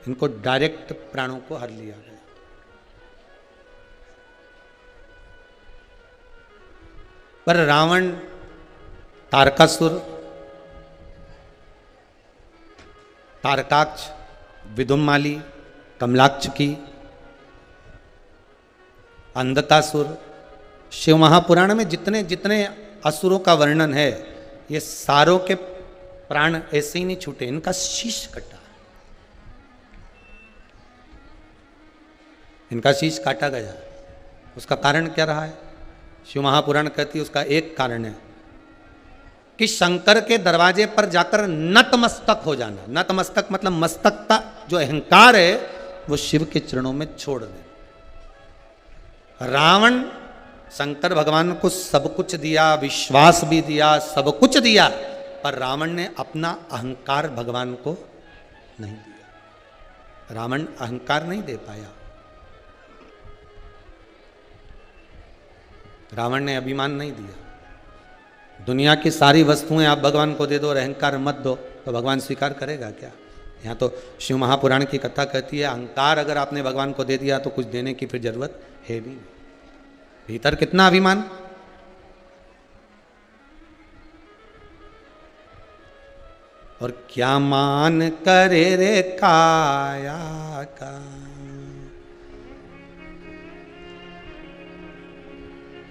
Speaker 1: इनको डायरेक्ट प्राणों को हर लिया गया। पर रावण, तारकासुर, तारकाक्ष, विदुम्माली, कमलाक्ष की, अंधकासुर, शिव महापुराण में जितने जितने असुरों का वर्णन है, ये सारों के प्राण ऐसे ही नहीं छूटे, इनका शीश कटा, इनका शीश काटा गया। उसका कारण क्या रहा है? शिव महापुराण कहती है उसका एक कारण है, कि शंकर के दरवाजे पर जाकर नतमस्तक हो जाना। नतमस्तक मतलब मस्तकता जो अहंकार है वो शिव के चरणों में छोड़ दे। रावण शंकर भगवान को सब कुछ दिया, विश्वास भी दिया, सब कुछ दिया, पर रावण ने अपना अहंकार भगवान को नहीं दिया। रावण अहंकार नहीं दे पाया। रावण ने अभिमान नहीं दिया। दुनिया की सारी वस्तुएं आप भगवान को दे दो और अहंकार मत दो, तो भगवान स्वीकार करेगा क्या? यहाँ तो शिव महापुराण की कथा कहती है अहंकार अगर आपने भगवान को दे दिया तो कुछ देने की फिर जरूरत है भी नहीं। भीतर कितना अभिमान। और क्या मान करे रे काया का,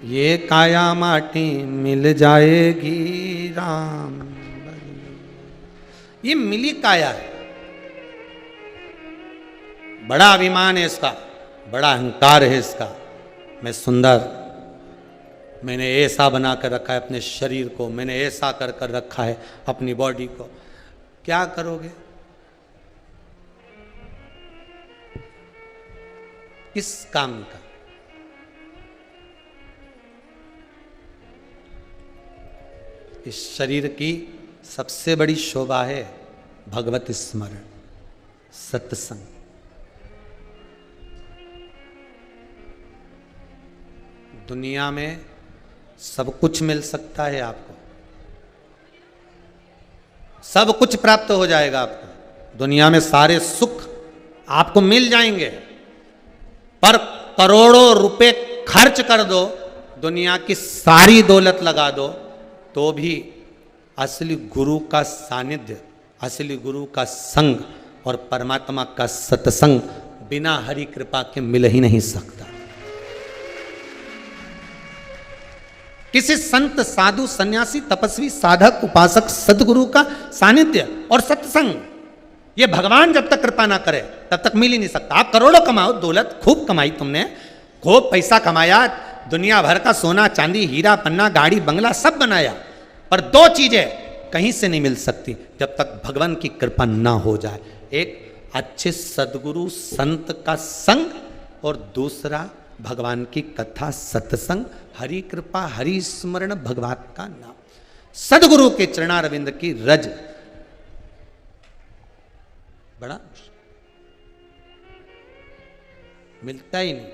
Speaker 1: ये काया माटी मिल जाएगी राम। ये मिली काया है। बड़ा अभिमान है इसका, बड़ा अहंकार है इसका। मैं सुंदर, मैंने ऐसा बना कर रखा है अपने शरीर को, मैंने ऐसा कर कर रखा है अपनी बॉडी को। क्या करोगे? किस काम का? इस शरीर की सबसे बड़ी शोभा है भगवत स्मरण, सत्संग। दुनिया में सब कुछ मिल सकता है आपको, सब कुछ प्राप्त हो जाएगा आपको। दुनिया में सारे सुख आपको मिल जाएंगे, पर करोड़ों रुपए खर्च कर दो, दुनिया की सारी दौलत लगा दो, तो भी असली गुरु का सानिध्य, असली गुरु का संग और परमात्मा का सत्संग बिना हरि कृपा के मिल ही नहीं सकता। किसी संत, साधु, सन्यासी, तपस्वी, साधक, उपासक, सदगुरु का सानिध्य और सत्संग, ये भगवान जब तक कृपा ना करे तब तक मिल ही नहीं सकता। आप करोड़ों कमाओ, दौलत खूब कमाई, तुमने खूब पैसा कमाया, दुनिया भर का सोना चांदी हीरा पन्ना गाड़ी बंगला सब बनाया, पर दो चीजें कहीं से नहीं मिल सकती जब तक भगवान की कृपा ना हो जाए। एक अच्छे सदगुरु संत का संग और दूसरा भगवान की कथा सत्संग, हरि कृपा, हरि स्मरण, भगवान का नाम, सदगुरु के चरणारविंद की रज। बड़ा मिलता ही नहीं।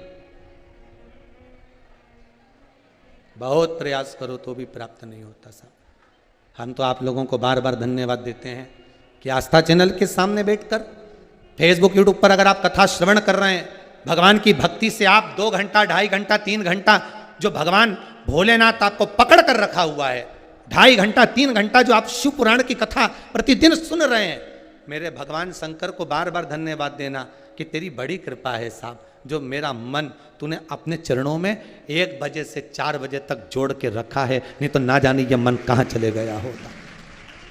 Speaker 1: बहुत प्रयास करो तो भी प्राप्त नहीं होता साहब। हम तो आप लोगों को बार बार धन्यवाद देते हैं कि आस्था चैनल के सामने बैठकर, फेसबुक यूट्यूब पर अगर आप कथा श्रवण कर रहे हैं, भगवान की भक्ति से आप 2 घंटा 2.5 घंटा 3 घंटा जो भगवान भोलेनाथ आपको पकड़ कर रखा हुआ है, 2.5 घंटा 3 घंटा जो आप शिव पुराण की कथा प्रतिदिन सुन रहे हैं, मेरे भगवान शंकर को बार बार धन्यवाद देना कि तेरी बड़ी कृपा है साहब, जो मेरा मन तूने अपने चरणों में 1 बजे से 4 बजे तक जोड़ के रखा है, नहीं तो ना जाने ये मन कहाँ चले गया होता।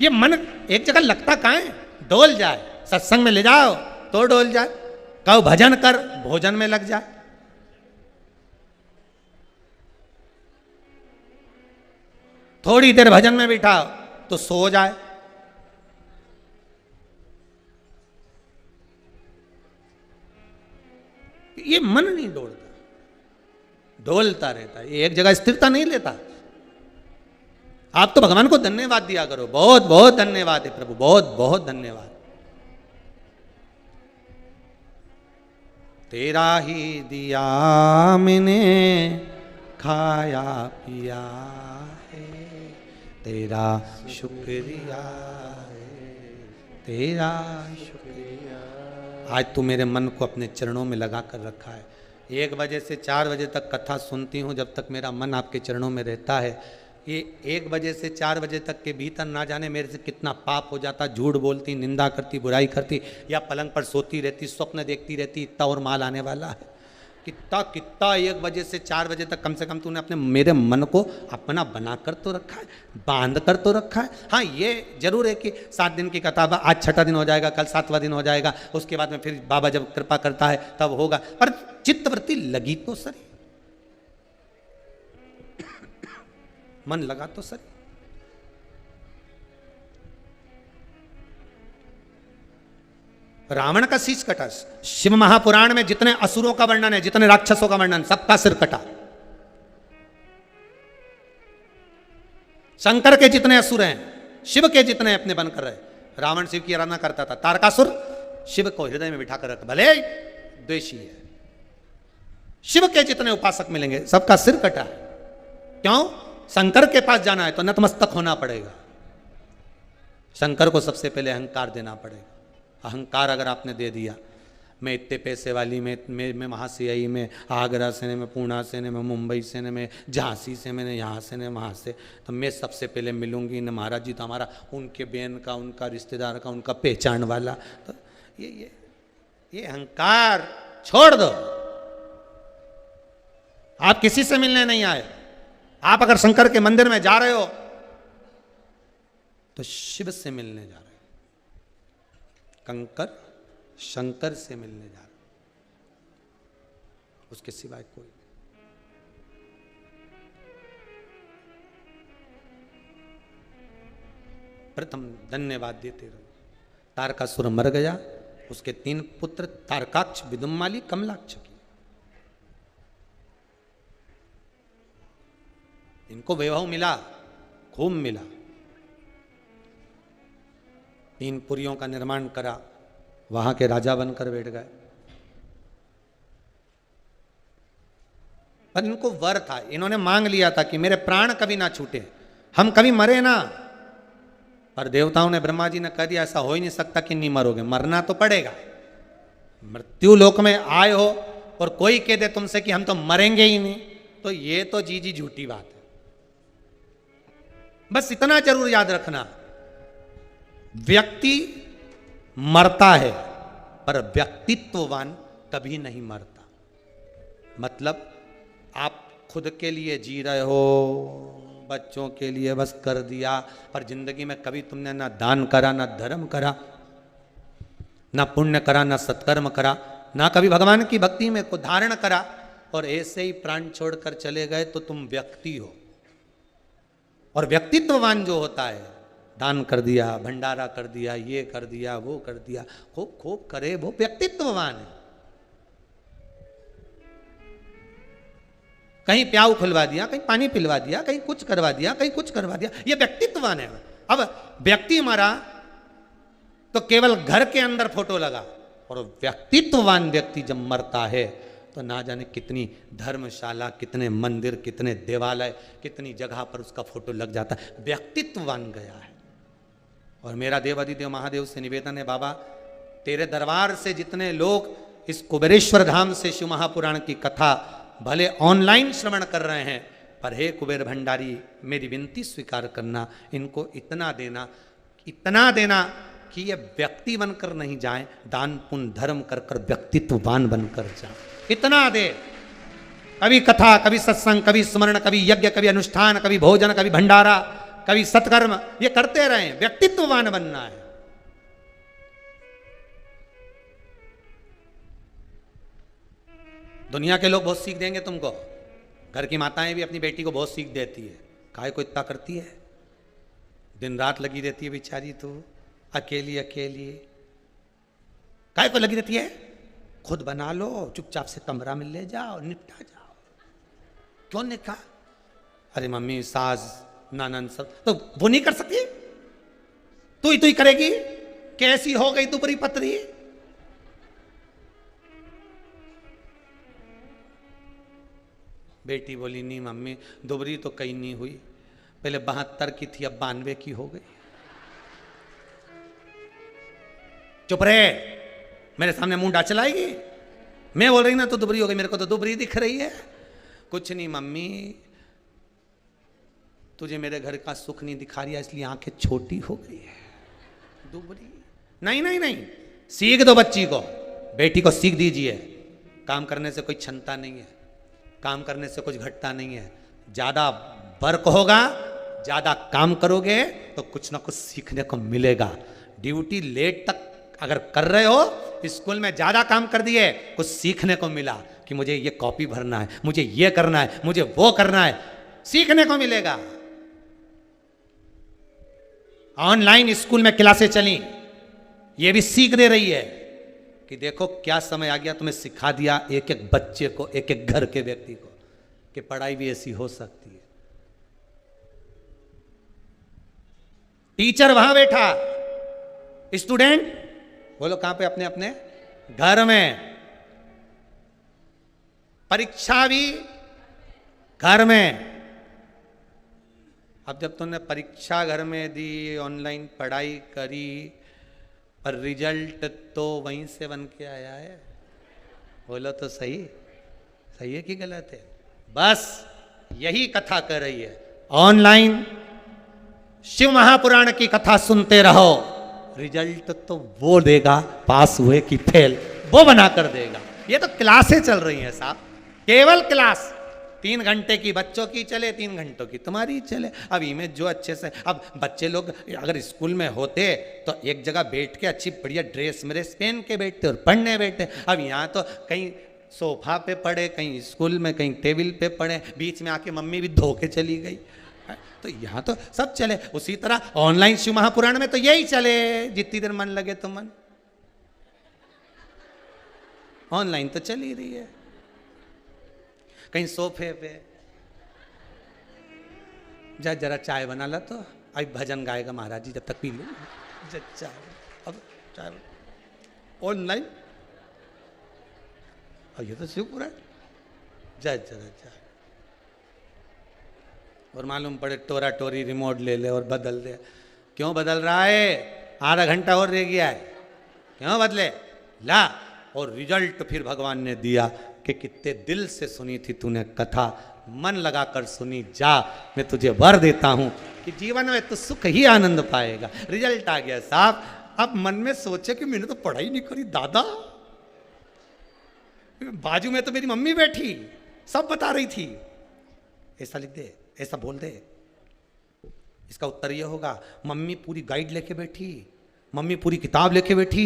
Speaker 1: ये मन एक जगह लगता कहाँ है? डोल जाए, सत्संग में ले जाओ तो डोल जाए, कहो भजन कर, भोजन में लग जाए। थोड़ी देर भजन में बिठाओ तो सो जाए। ये मन नहीं डोलता, डोलता रहता है, ये एक जगह स्थिरता नहीं लेता। आप तो भगवान को धन्यवाद दिया करो, बहुत बहुत धन्यवाद है प्रभु, बहुत बहुत धन्यवाद। तेरा ही दिया मैंने खाया पिया है, तेरा शुक्रिया है, तेरा शुक्रिया। आज तू मेरे मन को अपने चरणों में लगा कर रखा है। 1 बजे से 4 बजे तक कथा सुनती हूँ, जब तक मेरा मन आपके चरणों में रहता है। ये 1 बजे से 4 बजे तक के भीतर ना जाने मेरे से कितना पाप हो जाता, झूठ बोलती, निंदा करती, बुराई करती, या पलंग पर सोती रहती, स्वप्न देखती रहती, इतना और माल आने वाला है। कितना 1 बजे से 4 बजे तक कम से कम तूने अपने मेरे मन को अपना बना कर तो रखा है, बांध कर तो रखा है। हाँ, ये जरूर है कि 7 दिन की कथा, आज 6ठा दिन हो जाएगा, कल 7वां दिन हो जाएगा, उसके बाद में फिर बाबा जब कृपा करता है तब होगा, पर चित्तवृत्ति लगी तो सही, मन लगा तो सही। रावण का शीश कटा। शिव महापुराण में जितने असुरों का वर्णन है, जितने राक्षसों का वर्णन, सबका सिर कटा। शंकर के जितने असुर हैं, शिव के जितने अपने बनकर रहे। रावण शिव की आराधना करता था, तारकासुर शिव को हृदय में बिठा कर रख, भले द्वेषी है। शिव के जितने उपासक मिलेंगे सबका सिर कटा। क्यों? शंकर के पास जाना है तो नतमस्तक होना पड़ेगा। शंकर को सबसे पहले अहंकार देना पड़ेगा। अहंकार अगर आपने दे दिया, मैं इतने पैसे वाली, मैं वहाँ से आई, मैं आगरा से ने, मैं पूना से ने, मैं मुंबई से ने, मैं झांसी से, मैंने यहाँ से ने, वहाँ से, तो मैं सबसे पहले मिलूंगी न। महाराज जी तो हमारा उनके बहन का, उनका रिश्तेदार का, उनका पहचान वाला। तो ये अहंकार छोड़ दो। आप किसी से मिलने नहीं आए। आप अगर शंकर के मंदिर में जा रहे हो तो शिव से मिलने जा रहे हो। कंकर शंकर से मिलने जा रहे हो, उसके सिवाय कोई। प्रथम धन्यवाद देते रहो। तारकासुर मर गया, उसके 3 पुत्र तारकाक्ष, विदुम्माली, कमलाक्ष की। इनको वैभव मिला, खूब मिला। 3 पुरियों का निर्माण करा, वहां के राजा बनकर बैठ गए। पर इनको वर था, इन्होंने मांग लिया था कि मेरे प्राण कभी ना छूटे, हम कभी मरे ना। पर देवताओं ने, ब्रह्मा जी ने कह दिया ऐसा हो ही नहीं सकता कि नहीं मरोगे, मरना तो पड़ेगा। मृत्यु लोक में आए हो और कोई कह दे तुमसे कि हम तो मरेंगे ही नहीं, तो ये तो जी झूठी बात है। बस इतना जरूर याद रखना, व्यक्ति मरता है पर व्यक्तित्ववान कभी नहीं मरता। मतलब आप खुद के लिए जी रहे हो, बच्चों के लिए बस कर दिया, पर जिंदगी में कभी तुमने ना दान करा, ना धर्म करा, ना पुण्य करा, ना सत्कर्म करा, ना कभी भगवान की भक्ति में को धारण करा, और ऐसे ही प्राण छोड़कर चले गए, तो तुम व्यक्ति हो। और व्यक्तित्ववान जो होता है, दान कर दिया, भंडारा कर दिया, ये कर दिया, वो कर दिया, खूब खूब करे, वो व्यक्तित्ववान है। कहीं प्याऊ खुलवा दिया, कहीं पानी पिलवा दिया, कहीं कुछ करवा दिया, कहीं कुछ करवा दिया, ये व्यक्तित्ववान है। अब व्यक्ति मरा तो केवल घर के अंदर फोटो लगा, और व्यक्तित्ववान व्यक्ति जब मरता है तो ना जाने कितनी धर्मशाला, कितने मंदिर, कितने देवालय, कितनी जगह पर उसका फोटो लग जाता है। व्यक्तित्ववान गया है। और मेरा देवाधिदेव महादेव से निवेदन है, बाबा तेरे दरबार से जितने लोग इस कुबेरेश्वर धाम से शिव महापुराण की कथा भले ऑनलाइन श्रवण कर रहे हैं, पर हे कुबेर भंडारी, मेरी विनती स्वीकार करना, इनको इतना देना कि ये व्यक्ति बनकर नहीं जाएं, दान पुण्य धर्म कर कर व्यक्तित्ववान बनकर जाएं। इतना दे। कभी कथा, कभी सत्संग, कभी स्मरण, कभी यज्ञ, कभी अनुष्ठान, कभी भोजन, कभी भंडारा, कभी सत्कर्म, ये करते रहें। व्यक्तित्ववान बनना है। दुनिया के लोग बहुत सीख देंगे तुमको। घर की माताएं भी अपनी बेटी को बहुत सीख देती है। काहे को इतना करती है, दिन रात लगी रहती है बेचारी, तो अकेली काहे को लगी रहती है। खुद बना लो, चुपचाप से कमरा में ले जाओ, निपटा जाओ। क्यों नहीं कहा? अरे मम्मी, सास, नानन सब तो वो नहीं कर सकती, तू ही करेगी। कैसी हो गई दुबरी पतरी। बेटी बोली, नहीं मम्मी, दुबरी तो कहीं नहीं हुई, पहले 72 की थी, अब 92 की हो गई। चुप रहे, मेरे सामने मुंह डाल चलाएगी। मैं बोल रही ना तो दुबरी हो गई, मेरे को तो दुबरी दिख रही है। कुछ नहीं मम्मी, तुझे मेरे घर का सुख नहीं दिखा रही है, इसलिए आंखें छोटी हो गई है, दुबरी। नहीं, सीख दो बच्ची को, बेटी को सीख दीजिए। काम करने से कोई क्षमता नहीं है, काम करने से कुछ घटता नहीं है। ज्यादा वर्क होगा, ज्यादा काम करोगे तो कुछ ना कुछ सीखने को मिलेगा। ड्यूटी लेट तक अगर कर रहे हो, स्कूल में ज्यादा काम कर दिए, कुछ सीखने को मिला कि मुझे ये कॉपी भरना है, मुझे ये करना है, मुझे वो करना है, सीखने को मिलेगा। ऑनलाइन स्कूल में क्लासें चली, ये भी सीख दे रही है। कि देखो क्या समय आ गया, तुम्हें सिखा दिया एक एक बच्चे को, एक एक घर के व्यक्ति को, कि पढ़ाई भी ऐसी हो सकती है। टीचर वहां बैठा, स्टूडेंट बोलो कहां पे, अपने अपने घर में, परीक्षा भी घर में। अब जब तुमने परीक्षा घर में दी, ऑनलाइन पढ़ाई करी, पर रिजल्ट तो वहीं से बन के आया है। बोलो तो सही, सही है कि गलत है? बस यही कथा कर रही है। ऑनलाइन शिव महापुराण की कथा सुनते रहो, रिजल्ट तो वो देगा, पास हुए कि फेल वो बना कर देगा। ये तो क्लासें चल रही हैं साहब, केवल क्लास। 3 घंटे की बच्चों की चले, 3 घंटों की तुम्हारी चले। अब इमेज जो अच्छे से, अब बच्चे लोग अगर स्कूल में होते तो एक जगह बैठ के अच्छी बढ़िया ड्रेस मेरेस पहन के बैठते और पढ़ने बैठते। अब यहाँ तो कहीं सोफा पे पड़े, कहीं स्कूल में, कहीं टेबल पे पड़े, बीच में आके मम्मी भी धो के चली गई। तो यहाँ तो सब चले। उसी तरह ऑनलाइन शिव महापुराण में तो यही चले, जितनी देर मन लगे तो मन। ऑनलाइन तो चल ही रही है। कहीं सोफे पे जा, जरा चाय बना ला, तो अभी भजन गाएगा महाराज जी, जब तक पी लो चाय। अब चाय ऑनलाइन, और ये तो शिवपुराण, जा जरा चाय। और मालूम पड़े टोरा टोरी रिमोट ले ले और बदल दे। क्यों बदल रहा है? आधा घंटा और रह गया है, क्यों बदले ला। और रिजल्ट फिर भगवान ने दिया कि कितने दिल से सुनी थी तूने कथा, मन लगाकर सुनी, जा मैं तुझे वर देता हूं कि जीवन में तो सुख ही आनंद पाएगा। रिजल्ट आ गया साहब। अब मन में सोचे कि मैंने तो पढ़ाई नहीं करी दादा, बाजू में तो मेरी मम्मी बैठी सब बता रही थी। ऐसा लिख दे, ऐसा बोल दे। इसका उत्तर यह होगा, मम्मी पूरी गाइड लेके बैठी, मम्मी पूरी किताब लेके बैठी,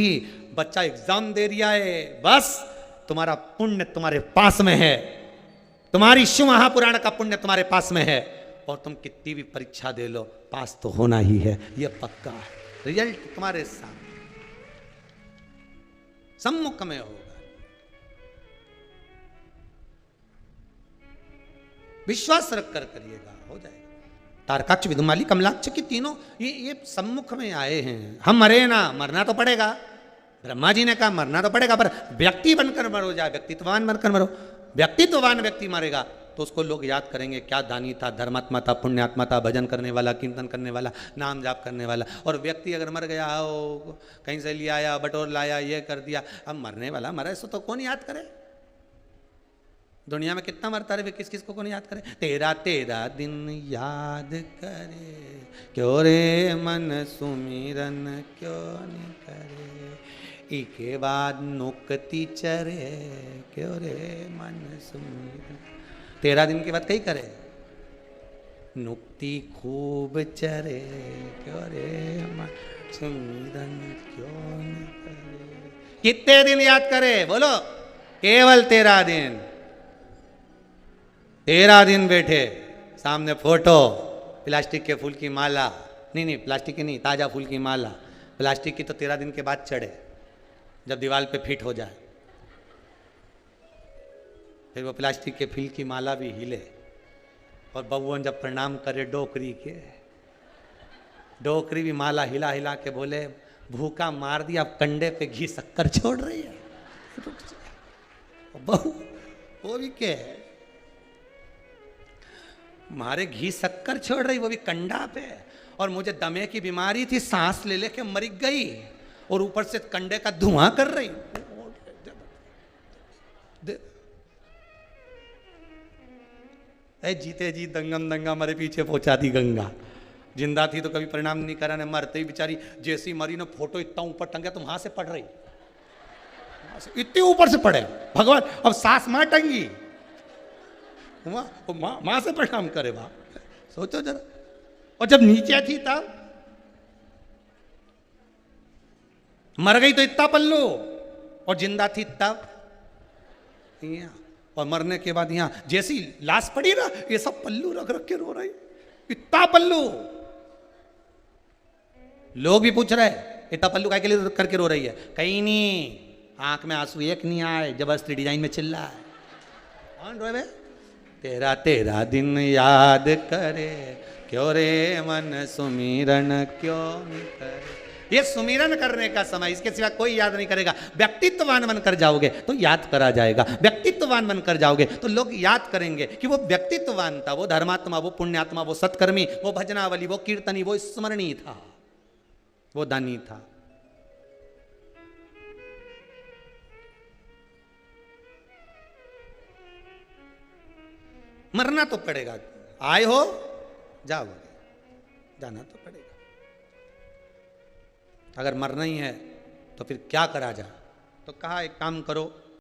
Speaker 1: बच्चा एग्जाम दे रिया है, बस तुम्हारा पुण्य तुम्हारे पास में है, तुम्हारी शिव महापुराण का पुण्य तुम्हारे पास में है, और तुम कितनी भी परीक्षा दे लो पास तो होना ही है, यह पक्का है। रिजल्ट तुम्हारे सामने सम्मुख में होगा। विश्वास रख कर करिएगा, हो जाएगा। तारकाक्ष, विदुमाली, कमलाक्ष की तीनों ये सम्मुख में आए हैं। हम मरे ना, मरना तो पड़ेगा। ब्रह्मा जी ने कहा मरना तो पड़ेगा, पर व्यक्ति बनकर मरो, जाए व्यक्तित्ववान बनकर मरो। व्यक्तित्ववान व्यक्ति मरेगा तो उसको लोग याद करेंगे, क्या दानी था, धर्मात्मा था, पुण्यात्मा था, भजन करने वाला, कीर्तन करने वाला, नाम जाप करने वाला। और व्यक्ति अगर मर गया हो, कहीं से ले आया, बटोर लाया, ये कर दिया, अब मरने वाला मरा, इसको तो कौन याद करे? दुनिया में कितना मरता रहे, किस किस को कौन याद करे? तेरा तेरा दिन याद करे, क्यों रे मन सुमिरन क्यों नहीं करे, इके बाद नुकती चरे, क्यों रे मन सुमिरन। 13 दिन के बाद कई करे, नुक्ति खूब चरे, क्यों रे मन सुमिरन क्यों नहीं करे। कितने दिन याद करे? बोलो, केवल 13 दिन। 13 दिन बैठे, सामने फोटो, प्लास्टिक के फूल की माला, नहीं प्लास्टिक की नहीं, ताजा फूल की माला। प्लास्टिक की तो 13 दिन के बाद चढ़े, जब दीवार पे फिट हो जाए, फिर वो प्लास्टिक के फूल की माला भी हिले। और बबुअन जब प्रणाम करे डोकरी के, डोकरी भी माला हिला हिला के बोले, भूखा मार दिया, अब कंडे पे घी शक्कर छोड़ रही है। बहू वो भी क्या है, मारे घी शक्कर छोड़ रही, वो भी कंडा पे। और मुझे दमे की बीमारी थी, सांस ले लेके मर गई, और ऊपर से कंडे का धुआं कर रही। जीते जी दंगम दंगा मेरे पीछे पहुंचा दी गंगा। जिंदा थी तो कभी परिणाम नहीं करा, ने मरते ही बेचारी जैसी मरी ना, फोटो इतना ऊपर टंगा तो वहां से पड़ रही, इतने ऊपर से पड़े भगवान। अब सास मां टंगी, मां से प्रणाम करे बा, सोचो जरा। और जब नीचे थी तब मर गई तो इतना पल्लू, और जिंदा थी तब यहाँ, और मरने के बाद यहाँ जैसी लाश पड़ी ना, ये सब पल्लू रख रख के रो रही, इतना पल्लू। लोग भी पूछ रहे इतना पल्लू काय के लिए करके रो रही है? कहीं नहीं, आंख में आंसू एक नहीं आए, जबरदस्ती डिजाइन में चिल्ला है। कौन रोए बे? तेरा तेरा दिन याद करे, क्यों रे मन सुमिरन क्यों नहीं करे। ये सुमिरन करने का समय, इसके सिवा कोई याद नहीं करेगा। व्यक्तित्ववान बनकर जाओगे तो याद करा जाएगा, व्यक्तित्ववान बनकर जाओगे तो लोग याद करेंगे कि वो व्यक्तित्ववान था, वो धर्मात्मा, वो पुण्यात्मा, वो सत्कर्मी, वो भजनावली, वो कीर्तनी, वो स्मरणीय था, वो दानी था। मरना तो पड़ेगा, आए हो जाओगे, जाना तो पड़ेगा। अगर मरना ही है तो फिर क्या करा जाए? तो कहा एक काम करो,